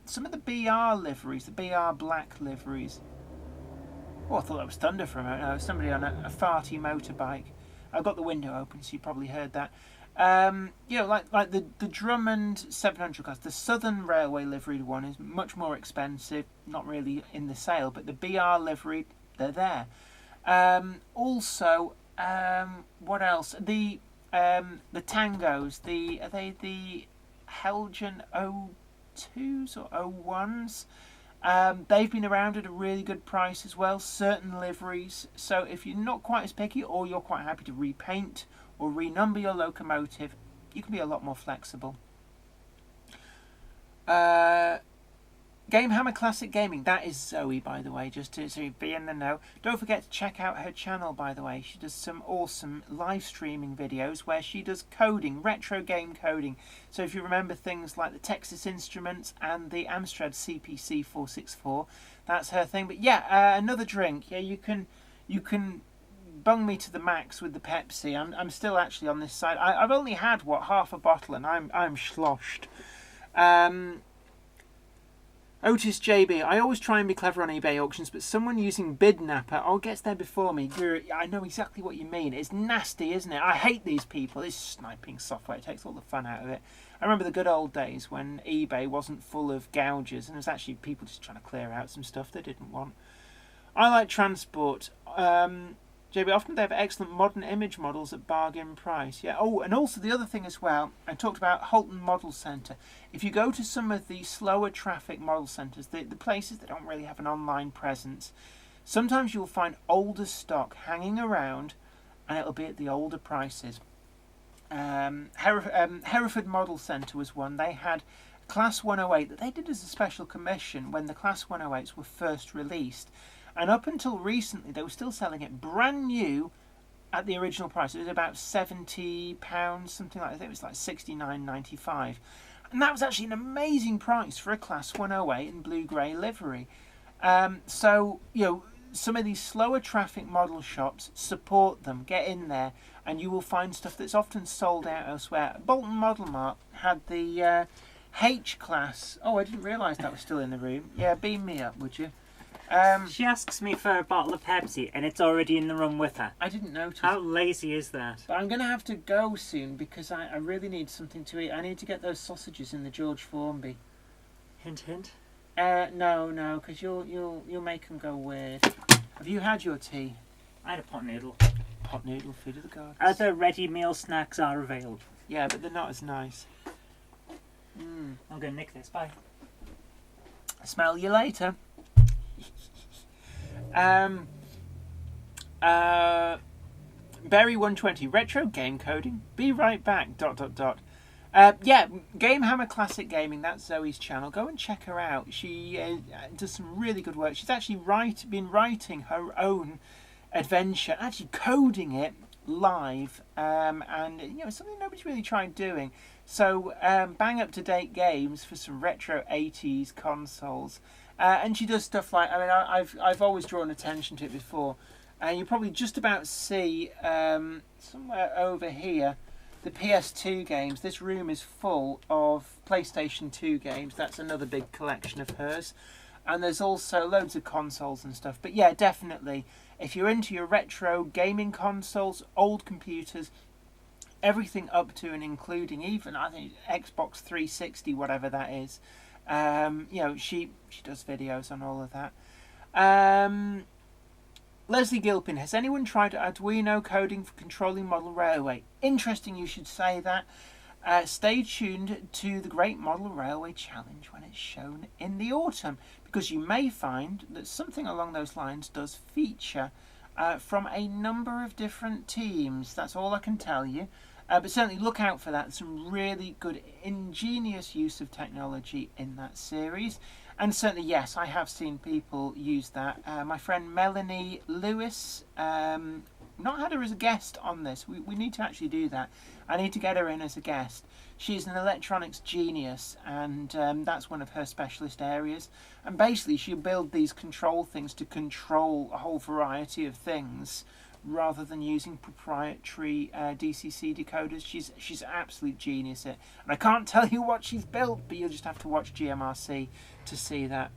some of the BR liveries, the BR black liveries. Oh, I thought that was thunder for a moment. No, it was somebody on a farty motorbike. I've got the window open, so you probably heard that. Like the Drummond 700 class, the Southern Railway liveried one is much more expensive. Not really in the sale, but the BR liveried, they're there. Also, what else? The Tangos, are they the Helgen 02s or 01s? They've been around at a really good price as well, certain liveries. So if you're not quite as picky or you're quite happy to repaint or renumber your locomotive, you can be a lot more flexible. Gamehammer Classic Gaming, that is Zoe, by the way, just to be in the know. Don't forget to check out her channel, by the way. She does some awesome live streaming videos where she does coding, retro game coding. So if you remember things like the Texas Instruments and the Amstrad CPC 464, that's her thing. But yeah, another drink. Yeah, you can bung me to the max with the Pepsi. I'm still actually on this side. I've only had half a bottle and I'm sloshed. Otis JB, I always try and be clever on eBay auctions, but someone using Bidnapper gets there before me. I know exactly what you mean. It's nasty, isn't it? I hate these people. This sniping software, it takes all the fun out of it. I remember the good old days when eBay wasn't full of gougers and it was actually people just trying to clear out some stuff they didn't want. I like transport. JB, often they have excellent modern image models at bargain price. Yeah. Oh, and also the other thing as well, I talked about Holton Model Centre. If you go to some of the slower traffic model centres, the places that don't really have an online presence, sometimes you'll find older stock hanging around and it'll be at the older prices. Hereford Model Centre was one. They had Class 108 that they did as a special commission when the Class 108s were first released. And up until recently, they were still selling it brand new at the original price. It was about £70, something like that. I think it was like £69.95. And that was actually an amazing price for a Class 108 in blue-grey livery. So, some of these slower traffic model shops, support them, get in there, and you will find stuff that's often sold out elsewhere. Bolton Model Mart had the H-Class. Oh, I didn't realise that was still in the room. Yeah, beam me up, would you? She asks me for a bottle of Pepsi and it's already in the room with her. I didn't notice. How lazy is that? But I'm going to have to go soon because I really need something to eat. I need to get those sausages in the George Formby. Hint, hint. No, because you'll make them go weird. Have you had your tea? I had a pot noodle. Pot noodle, food of the gods. Other ready meal snacks are available. Yeah, but they're not as nice. I'm going to nick this. Bye. Smell you later. Berry 120 retro game coding. Be right back. ... Yeah, Gamehammer Classic Gaming. That's Zoe's channel. Go and check her out. She does some really good work. She's actually been writing her own adventure, actually coding it live, and it's something nobody's really tried doing. So bang up to date games for some retro 80s consoles. And she does stuff like, I've always drawn attention to it before, and you probably just about see somewhere over here the PS2 games. This room is full of PlayStation 2 games. That's another big collection of hers, and there's also loads of consoles and stuff. But yeah, definitely, if you're into your retro gaming consoles, old computers, everything up to and including even, I think, Xbox 360, whatever that is. She does videos on all of that. Leslie Gilpin, has anyone tried Arduino coding for controlling model railway? Interesting you should say that. Stay tuned to the Great Model Railway Challenge when it's shown in the autumn, because you may find that something along those lines does feature from a number of different teams. That's all I can tell you. But certainly look out for that. Some really good, ingenious use of technology in that series. And certainly, yes, I have seen people use that. My friend Melanie Lewis, not had her as a guest on this. We need to actually do that. I need to get her in as a guest. She's an electronics genius, and that's one of her specialist areas. And basically, she'll build these control things to control a whole variety of things, rather than using proprietary DCC decoders. She's absolute genius at it. And I can't tell you what she's built, but you'll just have to watch GMRC to see that.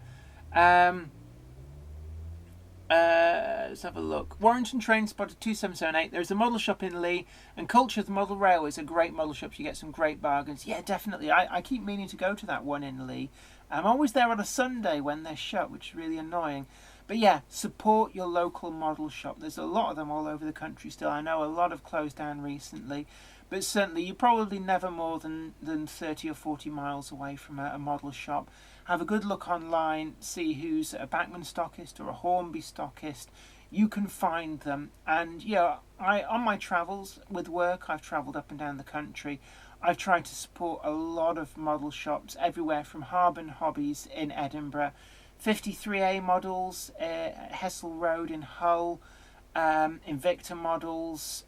Let's have a look. Warrington Train Spotter 2778. There's a model shop in Lee, and Culture of the Model Railway is a great model shop. You get some great bargains. Yeah, definitely. I keep meaning to go to that one in Lee. I'm always there on a Sunday when they're shut, which is really annoying. But yeah, support your local model shop. There's a lot of them all over the country still. I know a lot have closed down recently, but certainly you're probably never more than 30 or 40 miles away from a model shop. Have a good look online, see who's a Bachmann stockist or a Hornby stockist. You can find them. And yeah, on my travels with work, I've travelled up and down the country. I've tried to support a lot of model shops everywhere from Harbin Hobbies in Edinburgh, 53A models, Hessel Road in Hull, Invicta models,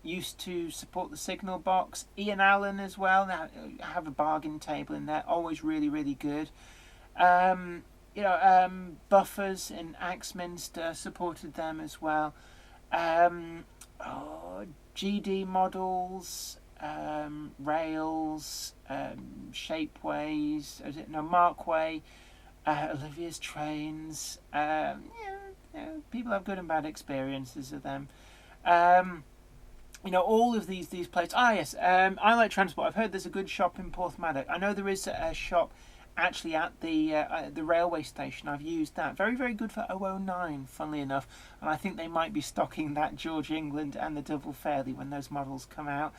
used to support the Signal Box, Ian Allen as well. Now I have a bargain table in there, always really, really good. Buffers in Axminster, supported them as well. GD models, Rails, Shapeways, Markway, Olivia's Trains. People have good and bad experiences of them. All of these places. Yes, I like transport. I've heard there's a good shop in Porthmadog. I know there is a shop actually at the railway station. I've used that. Very, very good for 009, funnily enough. And I think they might be stocking that George England and the Double Fairley when those models come out.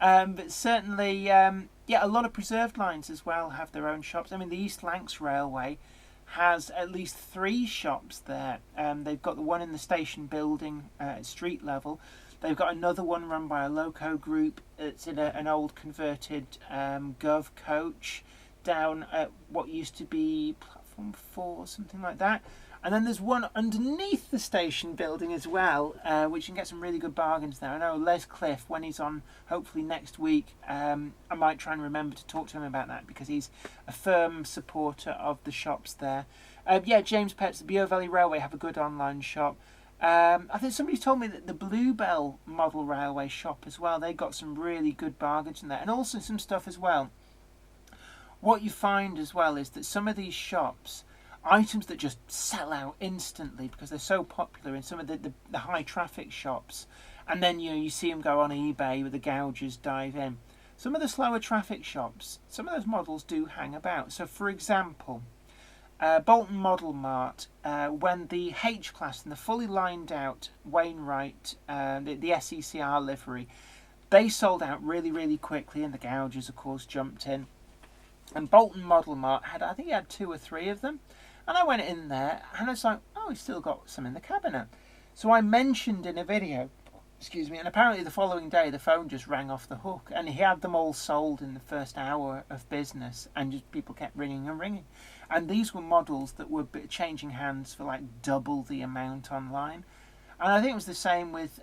But certainly, a lot of preserved lines as well have their own shops. I mean, the East Lancs Railway has at least 3 shops there. They've got the one in the station building at street level. They've got another one run by a Loco group. It's in an old converted Gov coach down at what used to be platform 4 or something like that. And then there's one underneath the station building as well, which you can get some really good bargains there. I know Les Cliff, when he's on, hopefully next week, I might try and remember to talk to him about that, because he's a firm supporter of the shops there. James Petts, the Bure Valley Railway have a good online shop. I think somebody told me that the Bluebell Model Railway shop as well, they got some really good bargains in there, and also some stuff as well. What you find as well is that some of these shops, items that just sell out instantly because they're so popular in some of the high traffic shops, and then you see them go on eBay with the gougers dive in. Some of the slower traffic shops, some of those models do hang about. So for example, Bolton Model Mart, when the H class and the fully lined out Wainwright, the SECR livery, they sold out really, really quickly, and the gougers of course jumped in. And Bolton Model Mart I think he had 2 or 3 of them. And I went in there and I was like, oh, he's still got some in the cabinet. So I mentioned in a video, and apparently the following day the phone just rang off the hook, and he had them all sold in the first hour of business, and just people kept ringing and ringing. And these were models that were changing hands for like double the amount online. And I think it was the same with,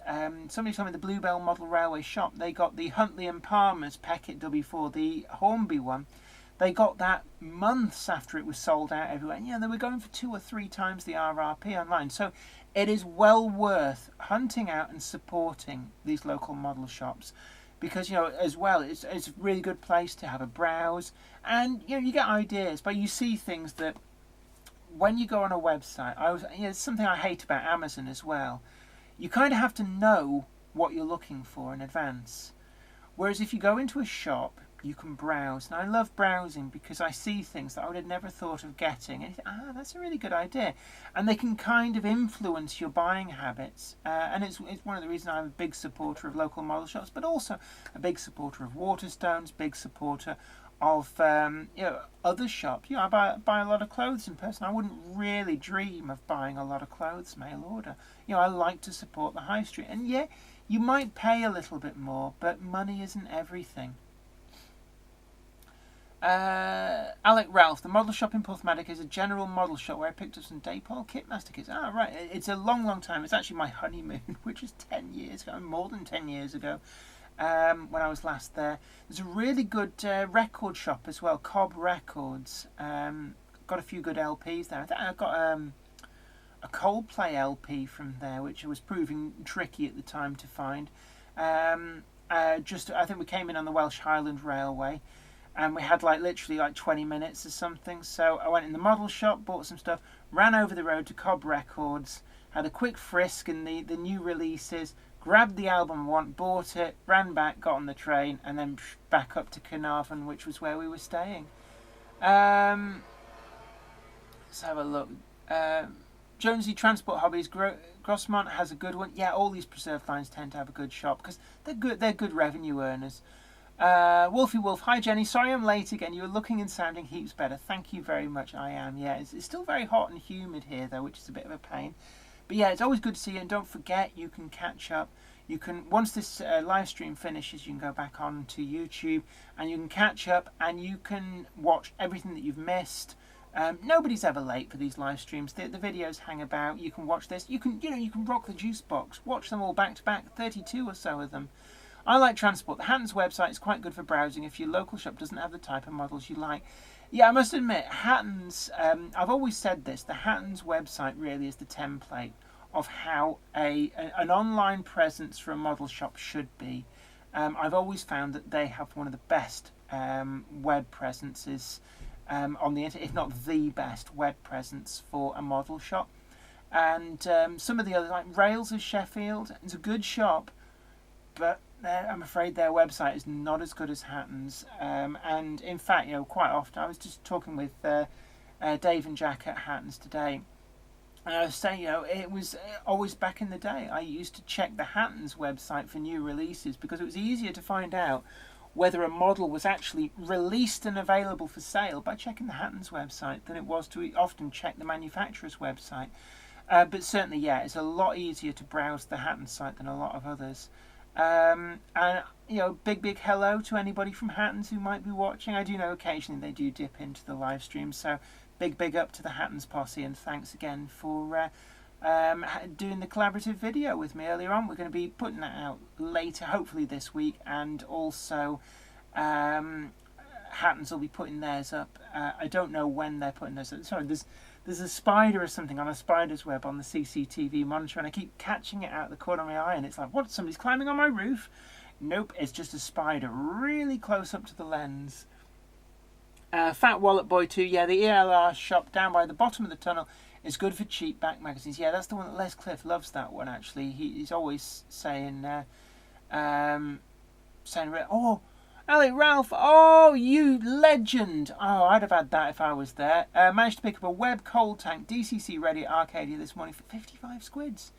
somebody told me the Bluebell Model Railway shop, they got the Huntley and Palmer's Peckett W4, the Hornby one. They got that months after it was sold out everywhere. And, they were going for 2 or 3 times the RRP online. So it is well worth hunting out and supporting these local model shops, because, as well, it's a really good place to have a browse. And, you get ideas, but you see things that when you go on a website, it's something I hate about Amazon as well. You kind of have to know what you're looking for in advance. Whereas if you go into a shop, you can browse. And I love browsing because I see things that I would have never thought of getting. And you think, that's a really good idea. And they can kind of influence your buying habits. And it's one of the reasons I'm a big supporter of local model shops, but also a big supporter of Waterstones, big supporter of other shops. I buy a lot of clothes in person. I wouldn't really dream of buying a lot of clothes mail order. I like to support the high street. And yeah, you might pay a little bit more, but money isn't everything. Alec Ralph, the model shop in Porthmadog is a general model shop where I picked up some Daypol Kitmaster kits. Right. It's a long time. It's actually my honeymoon, which was 10 years ago, more than 10 years ago, when I was last there. There's a really good record shop as well, Cobb Records. Got a few good LPs there. I got a Coldplay LP from there, which was proving tricky at the time to find. I think we came in on the Welsh Highland Railway. And we had literally 20 minutes or something. So I went in the model shop, bought some stuff, ran over the road to Cobb Records, had a quick frisk in the new releases, grabbed the album I want, bought it, ran back, got on the train, and then back up to Carnarvon, which was where we were staying. Let's have a look. Jonesy Transport Hobbies, Grossmont has a good one. Yeah, all these preserved lines tend to have a good shop because they're good revenue earners. Wolfie Wolf, hi Jenny, sorry I'm late again. You were looking and sounding heaps better. Thank you very much. I am, yeah. It's still very hot and humid here though, which is a bit of a pain. But yeah, it's always good to see you, and don't forget you can catch up. You can, once this live stream finishes, you can go back on to YouTube and you can catch up and you can watch everything that you've missed. Nobody's ever late for these live streams. The videos hang about. You can watch this. You can rock the juice box. Watch them all back to back. 32 or so of them. I like Transport. The Hatton's website is quite good for browsing if your local shop doesn't have the type of models you like. Yeah, I must admit, Hatton's, I've always said this, the Hatton's website really is the template of how an online presence for a model shop should be. I've always found that they have one of the best web presences on the internet, if not the best web presence for a model shop. And some of the others, like Rails of Sheffield, it's a good shop, but I'm afraid their website is not as good as Hatton's. And in fact, quite often, I was just talking with Dave and Jack at Hatton's today, and I was saying, it was always back in the day, I used to check the Hatton's website for new releases because it was easier to find out whether a model was actually released and available for sale by checking the Hatton's website than it was to often check the manufacturer's website. But certainly, yeah, it's a lot easier to browse the Hatton's site than a lot of others. And big hello to anybody from Hatton's who might be watching. I do know occasionally they do dip into the live stream, so big up to the Hatton's posse, and thanks again for doing the collaborative video with me earlier on. We're going to be putting that out later, hopefully this week, and also Hatton's will be putting theirs up. I don't know when they're putting theirs up. Sorry, there's a spider or something on a spider's web on the CCTV monitor, and I keep catching it out of the corner of my eye, and it's like, what, somebody's climbing on my roof? Nope, it's just a spider really close up to the lens. Fat Wallet Boy 2, yeah, the ELR shop down by the bottom of the tunnel is good for cheap back magazines. Yeah, that's the one that Les Cliff loves, that one, actually. He's always saying, oh, Ali Ralph, oh, you legend. Oh, I'd have had that if I was there. Managed to pick up a Webb Cold Tank DCC ready at Arcadia this morning for 55 squids.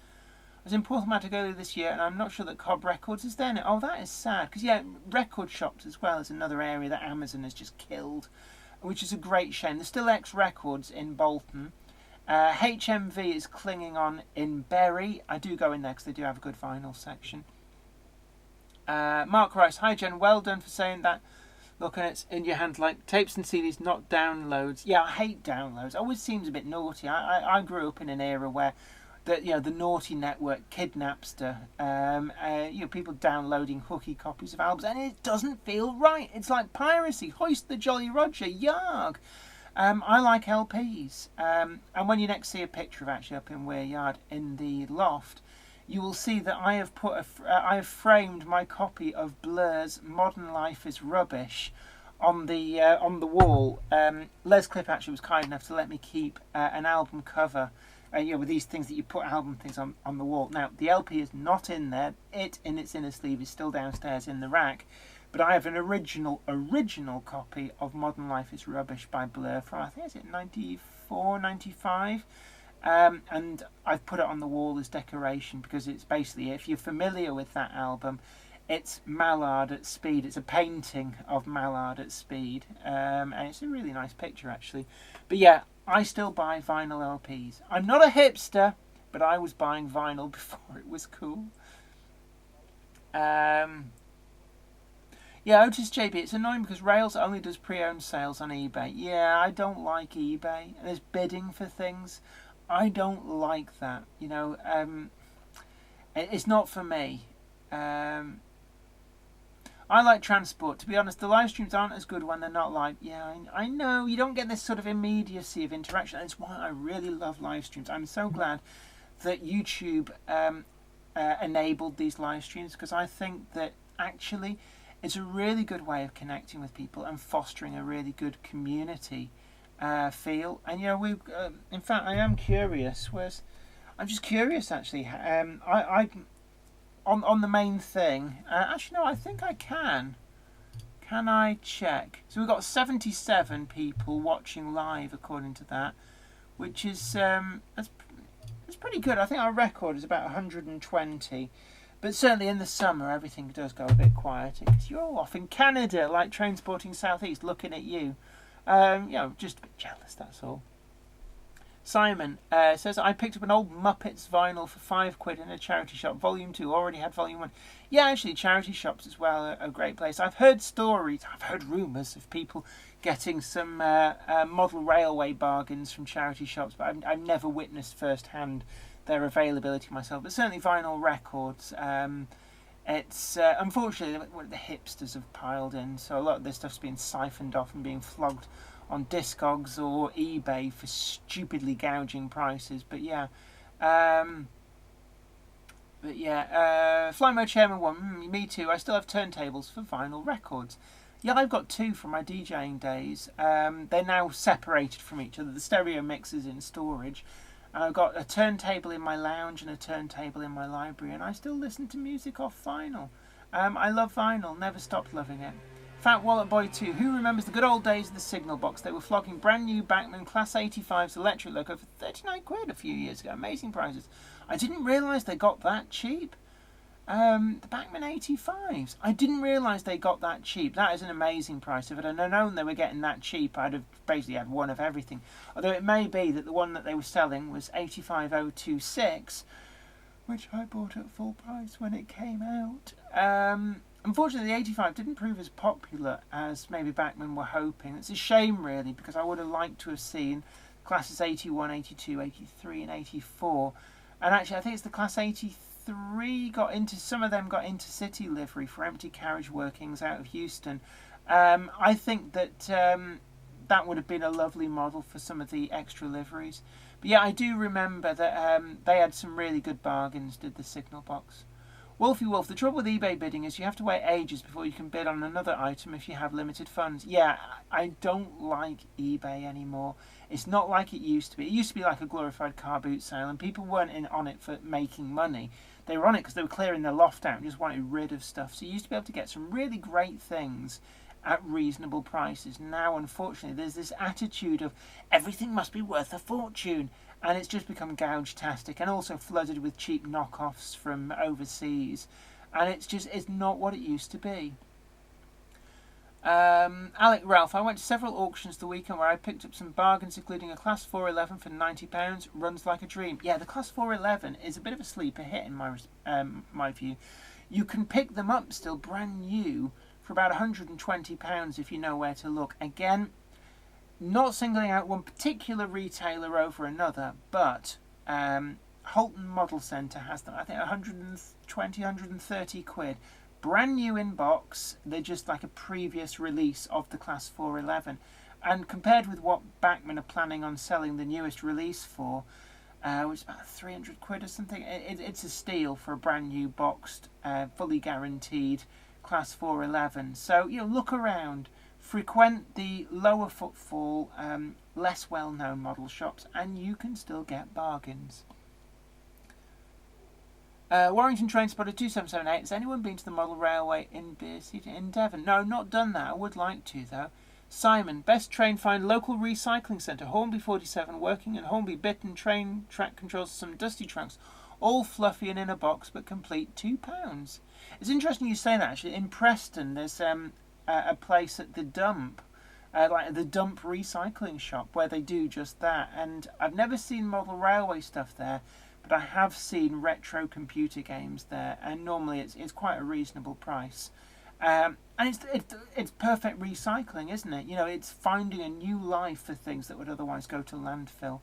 I was in Porthmadog earlier this year, and I'm not sure that Cobb Records is there now. Oh, that is sad, because, yeah, record shops as well is another area that Amazon has just killed, which is a great shame. There's still X Records in Bolton. HMV is clinging on in Bury. I do go in there because they do have a good vinyl section. Mark Rice, hi Jen, well done for saying that. Look, and it's in your hand like tapes and CDs, not downloads. Yeah, I hate downloads. It always seems a bit naughty. I grew up in an era where the naughty network, Kidnapster, people downloading hooky copies of albums, and it doesn't feel right. It's like piracy. Hoist the Jolly Roger, yarg. I like LPs, and when you next see a picture of actually up in Weir Yard in the loft, you will see that I have framed my copy of Blur's Modern Life is Rubbish on the wall. Les Cliff actually was kind enough to let me keep an album cover. With these things that you put album things on the wall. Now, the LP is not in there. It, in its inner sleeve, is still downstairs in the rack. But I have an original copy of Modern Life is Rubbish by Blur from, I think, is it 94, 95? And I've put it on the wall as decoration because it's basically, if you're familiar with that album, it's Mallard at speed. It's a painting of Mallard at speed, and it's a really nice picture actually. But yeah, I still buy vinyl LPs. I'm not a hipster, but I was buying vinyl before it was cool. Yeah, Otis JB, it's annoying because Rails only does pre-owned sales on eBay. Yeah, I don't like eBay. And there's bidding for things. I don't like that. You know, it's not for me. I like transport. To be honest, the live streams aren't as good when they're not live. Yeah, I know. You don't get this sort of immediacy of interaction. That's why I really love live streams. I'm so glad that YouTube enabled these live streams, because I think that actually it's a really good way of connecting with people and fostering a really good community feel. And, you know, in fact, I am curious. I'm just curious, actually. On the main thing, actually no, I think I can. Can I check? So we've got 77 people watching live according to that, which is that's pretty good. I think our record is about 120, but certainly in the summer everything does go a bit quieter because you're all off in Canada, like Trainsporting Southeast, looking at you. You know, just a bit jealous. That's all. Simon says, I picked up an old Muppets vinyl for £5 in a charity shop. Volume 2, already had Volume 1. Yeah, actually, charity shops as well are a great place. I've heard stories, I've heard rumours of people getting some model railway bargains from charity shops, but I've never witnessed firsthand their availability myself. But certainly vinyl records, it's unfortunately the hipsters have piled in, so a lot of this stuff's being siphoned off and being flogged on Discogs or eBay for stupidly gouging prices. But yeah, Fly Mode Chairman 1, me too. I still have turntables for vinyl records. Yeah, I've got 2 from my DJing days. They're now separated from each other. The stereo mix is in storage. I've got a turntable in my lounge and a turntable in my library, and I still listen to music off vinyl. I love vinyl, never stopped loving it. Fat Wallet Boy 2, who remembers the good old days of the Signal Box? They were flogging brand new Bachmann Class 85's electric loco for 39 quid a few years ago. Amazing prices. I didn't realise they got that cheap. The Bachmann 85s. I didn't realise they got that cheap. That is an amazing price. If I'd known they were getting that cheap, I'd have basically had one of everything. Although it may be that the one that they were selling was 85026, which I bought at full price when it came out. Unfortunately, the 85 didn't prove as popular as maybe Bachmann were hoping. It's a shame, really, because I would have liked to have seen classes 81, 82, 83 and 84. And actually, I think it's the class 83 some of them got intercity livery for empty carriage workings out of Houston. I think that that would have been a lovely model for some of the extra liveries. But yeah, I do remember that they had some really good bargains, did the Signal Box. Wolfie Wolf, the trouble with eBay bidding is you have to wait ages before you can bid on another item if you have limited funds. Yeah, I don't like eBay anymore. It's not like it used to be. It used to be like a glorified car boot sale, and people weren't on it for making money. They were on it because they were clearing their loft out and just wanted rid of stuff. So you used to be able to get some really great things at reasonable prices. Now, unfortunately, there's this attitude of everything must be worth a fortune. And it's just become gouge-tastic and also flooded with cheap knockoffs from overseas. And it's not what it used to be. Alec Ralph, I went to several auctions the weekend where I picked up some bargains, including a Class 411 for £90. Runs like a dream. Yeah, the Class 411 is a bit of a sleeper hit in my view. You can pick them up still brand new for about £120 if you know where to look. Again, not singling out one particular retailer over another, but Holton Model Centre has them, I think, 120, 130 quid. Brand new in box. They're just like a previous release of the Class 411. And compared with what Bachmann are planning on selling the newest release for, which is about 300 quid or something, it's a steal for a brand new boxed, fully guaranteed Class 411. So, look around. Frequent the lower footfall, less well-known model shops, and you can still get bargains. Warrington Train Spotter 2778. Has anyone been to the model railway in Devon? No, not done that. I would like to, though. Simon, best train find local recycling centre. Hornby 47 working and Hornby Bitten train track controls some dusty trunks. All fluffy and in a box, but complete £2. It's interesting you say that, actually. In Preston, there's a place at the dump, like the dump recycling shop, where they do just that. And I've never seen model railway stuff there, but I have seen retro computer games there, and normally it's quite a reasonable price. And it's perfect recycling, isn't it? You know, it's finding a new life for things that would otherwise go to landfill.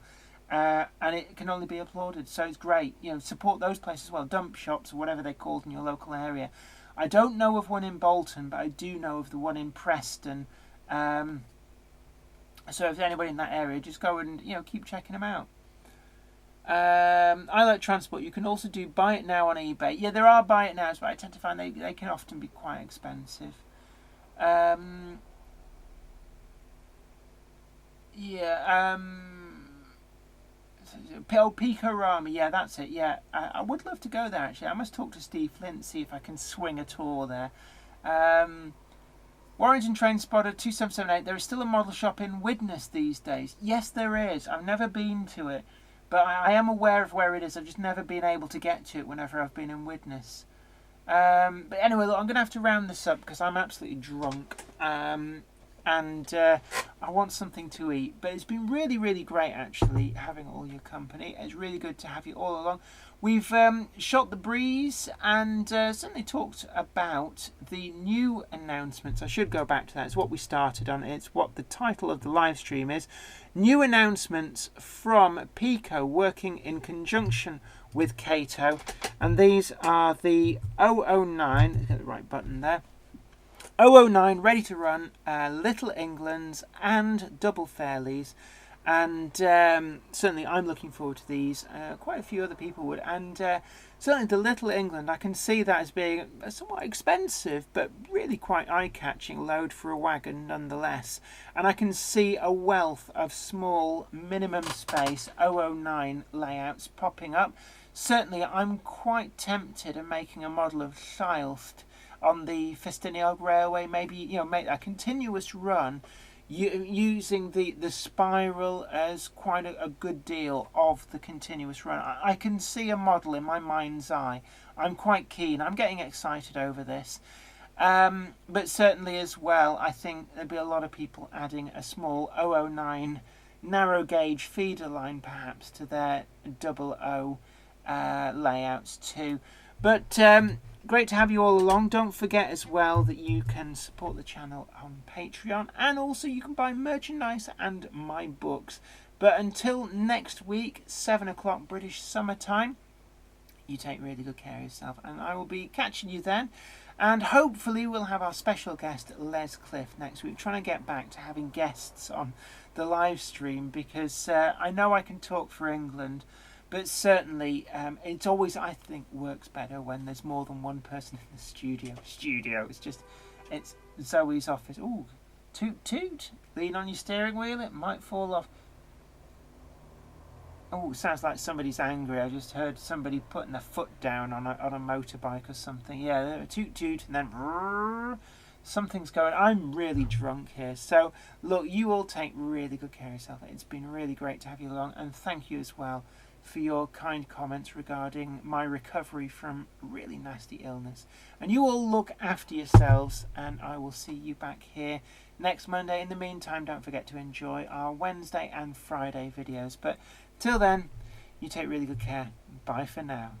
And it can only be applauded, so it's great. You know, support those places as well, dump shops or whatever they're called in your local area. I don't know of one in Bolton, but I do know of the one in Preston. So if there's anybody in that area, just go and keep checking them out. I like transport. You can also do buy it now on eBay. Yeah, there are buy it nows, but I tend to find they can often be quite expensive. Peco Rama, yeah, that's it. Yeah, I would love to go there actually. I must talk to Steve Flint, see if I can swing a tour there. Warrington Train Spotter 2778. There is still a model shop in Widnes these days. Yes, there is. I've never been to it, but I am aware of where it is. I've just never been able to get to it whenever I've been in Widnes. But anyway, look, I'm going to have to round this up because I'm absolutely drunk. And I want something to eat. But it's been really, really great, actually, having all your company. It's really good to have you all along. We've shot the breeze and certainly talked about the new announcements. I should go back to that. It's what we started on. It's what the title of the live stream is. New announcements from Peco working in conjunction with Cato. And these are the 009. Let's get the right button there. 009 ready to run, Little Englands and Double Fairleys, and certainly I'm looking forward to these. Quite a few other people would, and certainly the Little England, I can see that as being a somewhat expensive but really quite eye-catching load for a wagon nonetheless, and I can see a wealth of small minimum space 009 layouts popping up. Certainly I'm quite tempted of making a model of Llyllst on the Festiniog Railway, maybe make a continuous run using the spiral as quite a good deal of the continuous run. I can see a model in my mind's eye. I'm quite keen. I'm getting excited over this. But certainly as well, I think there'll be a lot of people adding a small 009 narrow gauge feeder line perhaps to their 00 layouts too. But great to have you all along. Don't forget as well that you can support the channel on Patreon, and also you can buy merchandise and my books. But until next week, 7 o'clock British summertime, you take really good care of yourself, and I will be catching you then. And hopefully we'll have our special guest Les Cliff next week, trying to get back to having guests on the live stream, because I know I can talk for England, but certainly it's always, I think, works better when there's more than one person in the studio. It's Zoe's office. Ooh, toot toot. Lean on your steering wheel, it might fall off. Oh, sounds like somebody's angry. I just heard somebody putting their foot down on a motorbike or something. Yeah, toot toot, and then something's going. I'm really drunk here. So look, you all take really good care of yourself. It's been really great to have you along, and thank you as well for your kind comments regarding my recovery from really nasty illness. And you all look after yourselves, and I will see you back here next Monday. In the meantime, don't forget to enjoy our Wednesday and Friday videos. But till then, you take really good care. Bye for now.